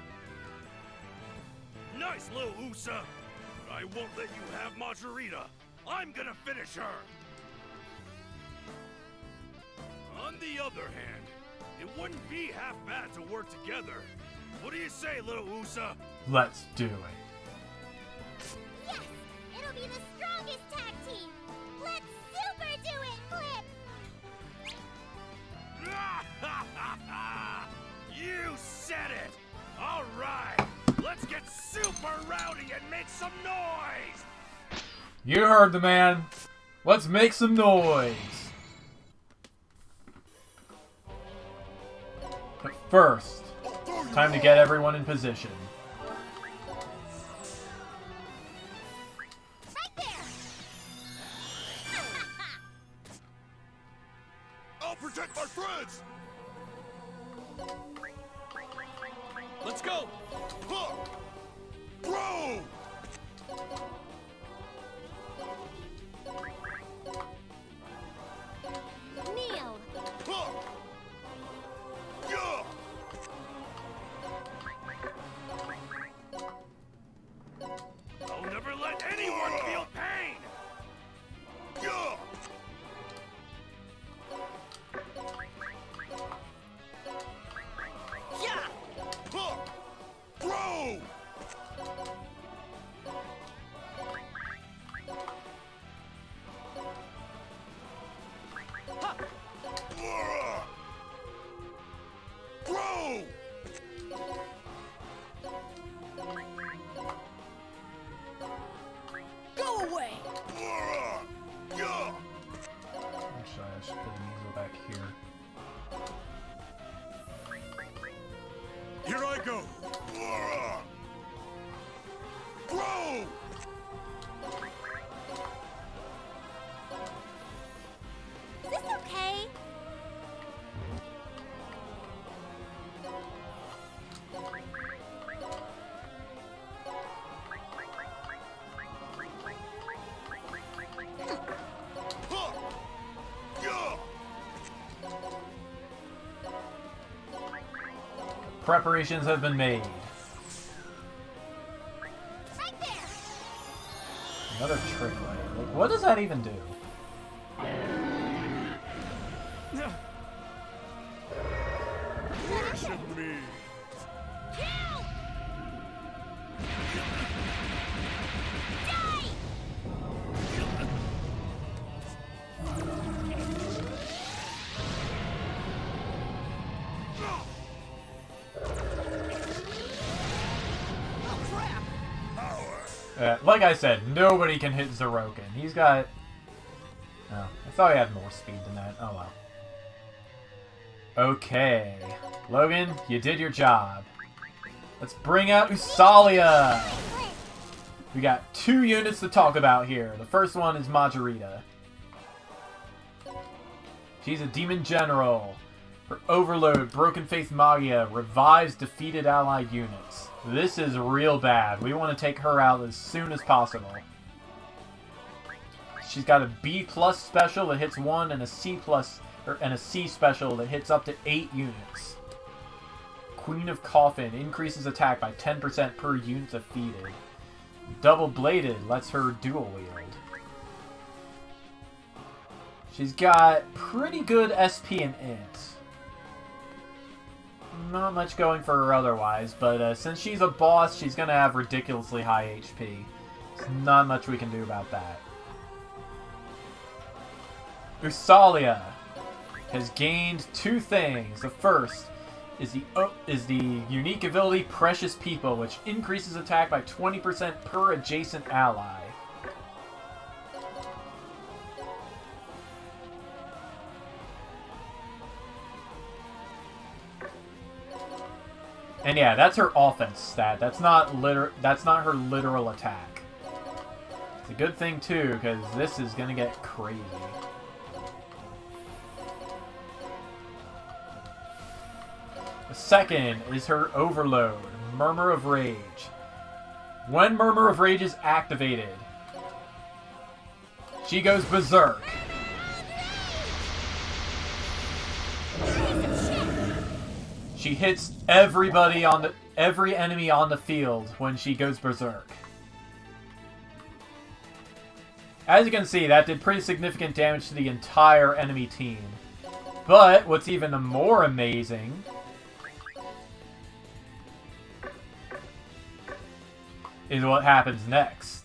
Nice, little Usa! But I won't let you have Margarita! I'm gonna finish her! On the other hand, it wouldn't be half bad to work together. What do you say, little Usa? Let's do it. Yes! It'll be the strongest tag team! Let's super do it, Flip! You said it! Alright! Let's get super rowdy and make some noise! You heard the man. Let's make some noise. But first, time to get everyone in position. Right there! I'll protect my friends! Let's go! Bro! Kneel! go! Grow! Is this okay? Preparations have been made. Right there. Another trick light. Like, what does that even do? Worship me! Kill! Die! Like I said, nobody can hit Zeroken. He's got... Oh, I thought he had more speed than that. Oh well. Okay. Logan, you did your job. Let's bring out Usalia! We got 2 units to talk about here. The first one is Majorita. She's a demon general. Her overload, Broken Faith Magia, revives defeated allied units. This is real bad. We want to take her out as soon as possible. She's got a B+ special that hits 1 and a C+ and a C special that hits up to 8 units. Queen of Coffin increases attack by 10% per unit defeated. Double Bladed lets her dual wield. She's got pretty good SP and int. Not much going for her otherwise, but since she's a boss, she's going to have ridiculously high HP. There's not much we can do about that. Usalia has gained 2 things. The first is the unique ability Precious People, which increases attack by 20% per adjacent ally. And yeah, that's her offense stat. That's not her literal attack. It's a good thing too, because this is gonna get crazy. The second is her overload, Murmur of Rage. When Murmur of Rage is activated, she goes berserk. She hits every enemy on the field when she goes berserk. As you can see, that did pretty significant damage to the entire enemy team. But what's even more amazing is what happens next.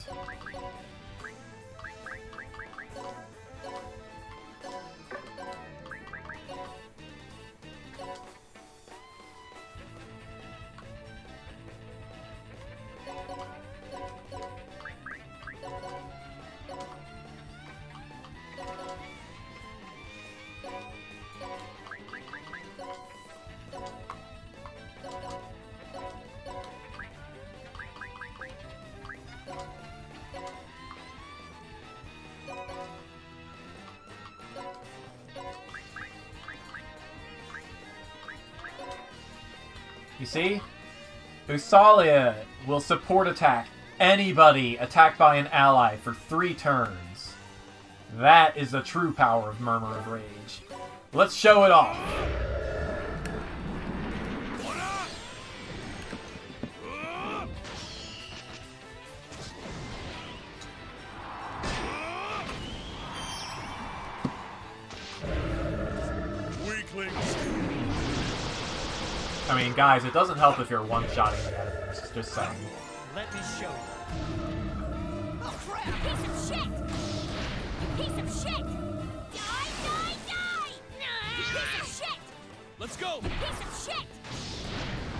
You see? Usalia will support attack anybody attacked by an ally for 3 turns. That is the true power of Murmur of Rage. Let's show it off. I mean, guys, it doesn't help if you're one-shotting the enemies. Just saying. Let me show you. Oh crap! You piece of shit! You piece of shit! Die, die, die! You piece of shit! Let's go! You piece of shit!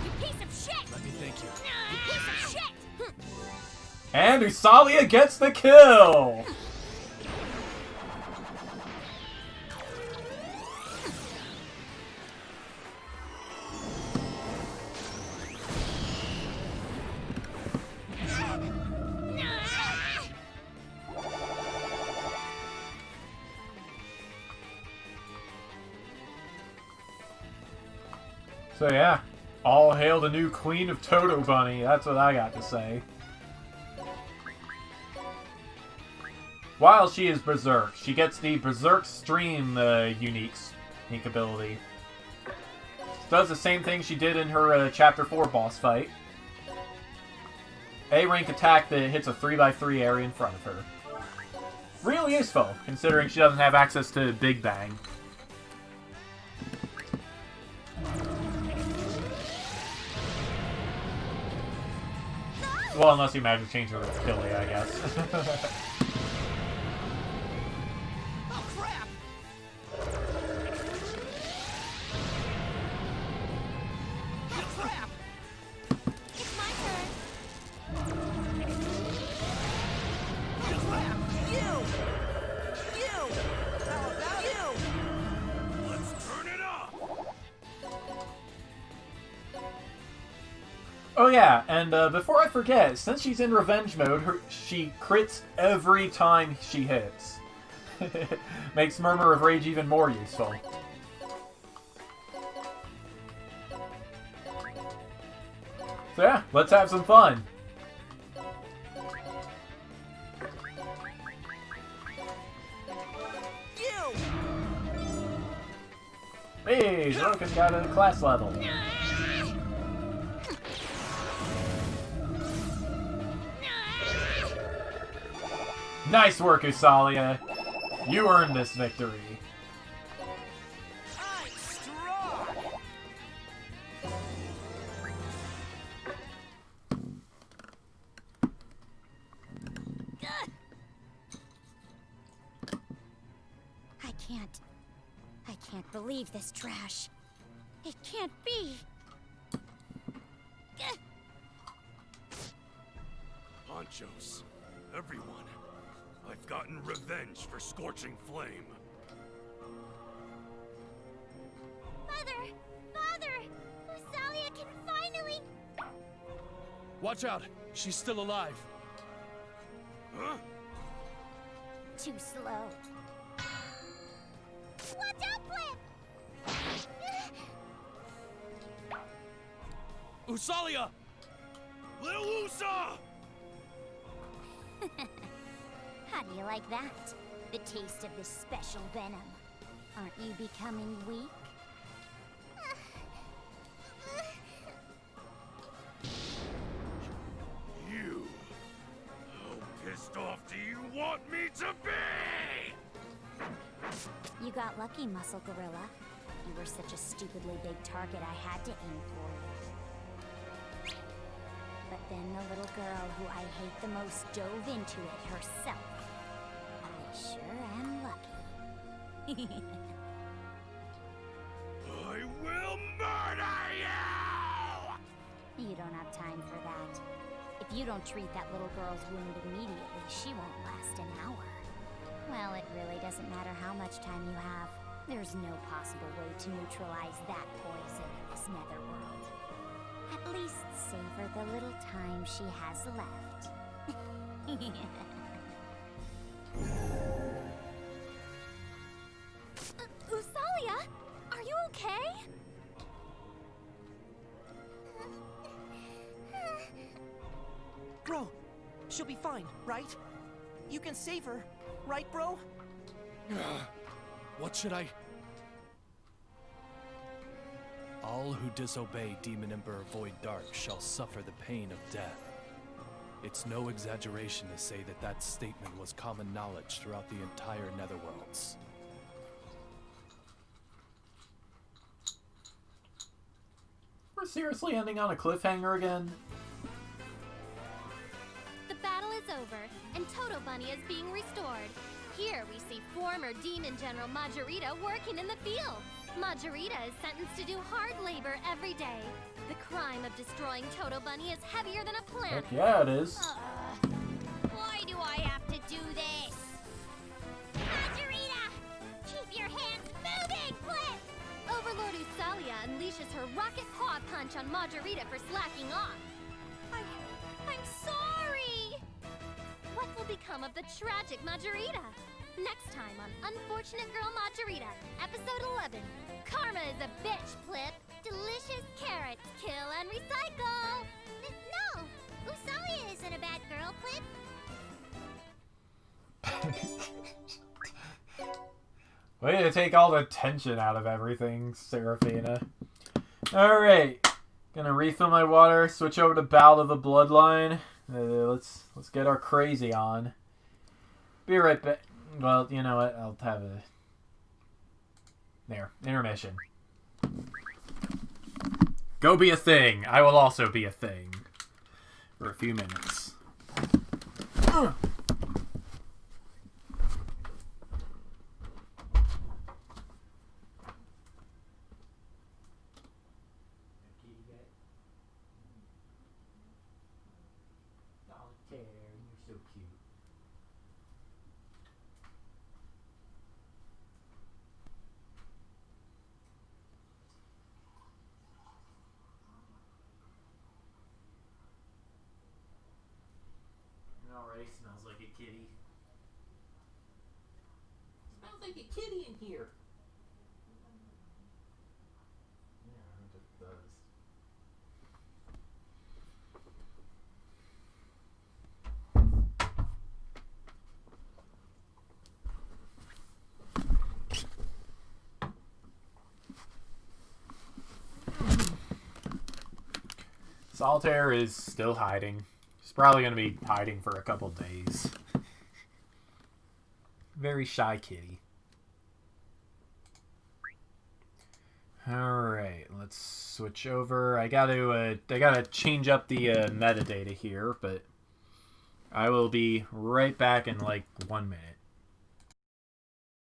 You piece of shit! Let me thank you. You piece of shit! And Usalia gets the kill! So yeah, all hail the new Queen of Toto Bunny. That's what I got to say. While she is Berserk, she gets the Berserk Stream unique ability. Does the same thing she did in her Chapter 4 boss fight. A-rank attack that hits a 3x3 area in front of her. Real useful, considering she doesn't have access to Big Bang. Well, unless you magic change her with Killy, I guess. Oh, crap! Oh, crap! It's my turn. Oh, crap! You! How about you? Let's turn it up! Oh yeah, and before I forget, since she's in revenge mode, she crits every time she hits. Makes Murmur of Rage even more useful. So yeah, let's have some fun. You! Hey, Zoroka's got a class level. Nice work, Usalia. You earned this victory. I'm strong! I can't believe this trash. It can't be. Honchos, everyone, I've gotten revenge for Scorching Flame. Mother! Father! Usalia can finally... Watch out! She's still alive. Huh? Too slow. Watch out, Flip! Usalia! Lil Usa! How do you like that? The taste of this special venom. Aren't you becoming weak? You! How pissed off do you want me to be? You got lucky, Muscle Gorilla. You were such a stupidly big target I had to aim for you. But then the little girl who I hate the most dove into it herself. I sure am lucky. I will murder you! You don't have time for that. If you don't treat that little girl's wound immediately, she won't last an hour. Well, it really doesn't matter how much time you have. There's no possible way to neutralize that poison in this netherworld. At least savor the little time she has left. Usalia? Are you okay? Bro, she'll be fine, right? You can save her, right, bro? What should I... All who disobey Demon Emperor Void Dark shall suffer the pain of death. It's no exaggeration to say that that statement was common knowledge throughout the entire Netherworlds. We're seriously ending on a cliffhanger again? The battle is over, and Toto Bunny is being restored. Here we see former Demon General Majorita working in the field. Majorita is sentenced to do hard labor every day. The crime of destroying Toto Bunny is heavier than a planet. Heck yeah, it is. Why do I have to do this? Majorita! Keep your hands moving, Flip! Overlord Usalia unleashes her rocket paw punch on Majorita for slacking off. I'm sorry! What will become of the tragic Majorita? Next time on Unfortunate Girl Majorita, Episode 11. Karma is a bitch, Flip. Delicious Way to take all the tension out of everything, Seraphina. Alright. Gonna refill my water, switch over to Battle of the Bloodline. Let's get our crazy on. Be right back. Well, you know what? I'll have a... There. Intermission. Go be a thing. I will also be a thing. For a few minutes. You're so cute. It already smells like a kitty. Smells like a kitty in here. Yeah, it just does. Solitaire is still hiding. He's probably going to be hiding for a couple days. Very shy kitty. Alright, let's switch over. I gotta change up the metadata here, but I will be right back in like 1 minute.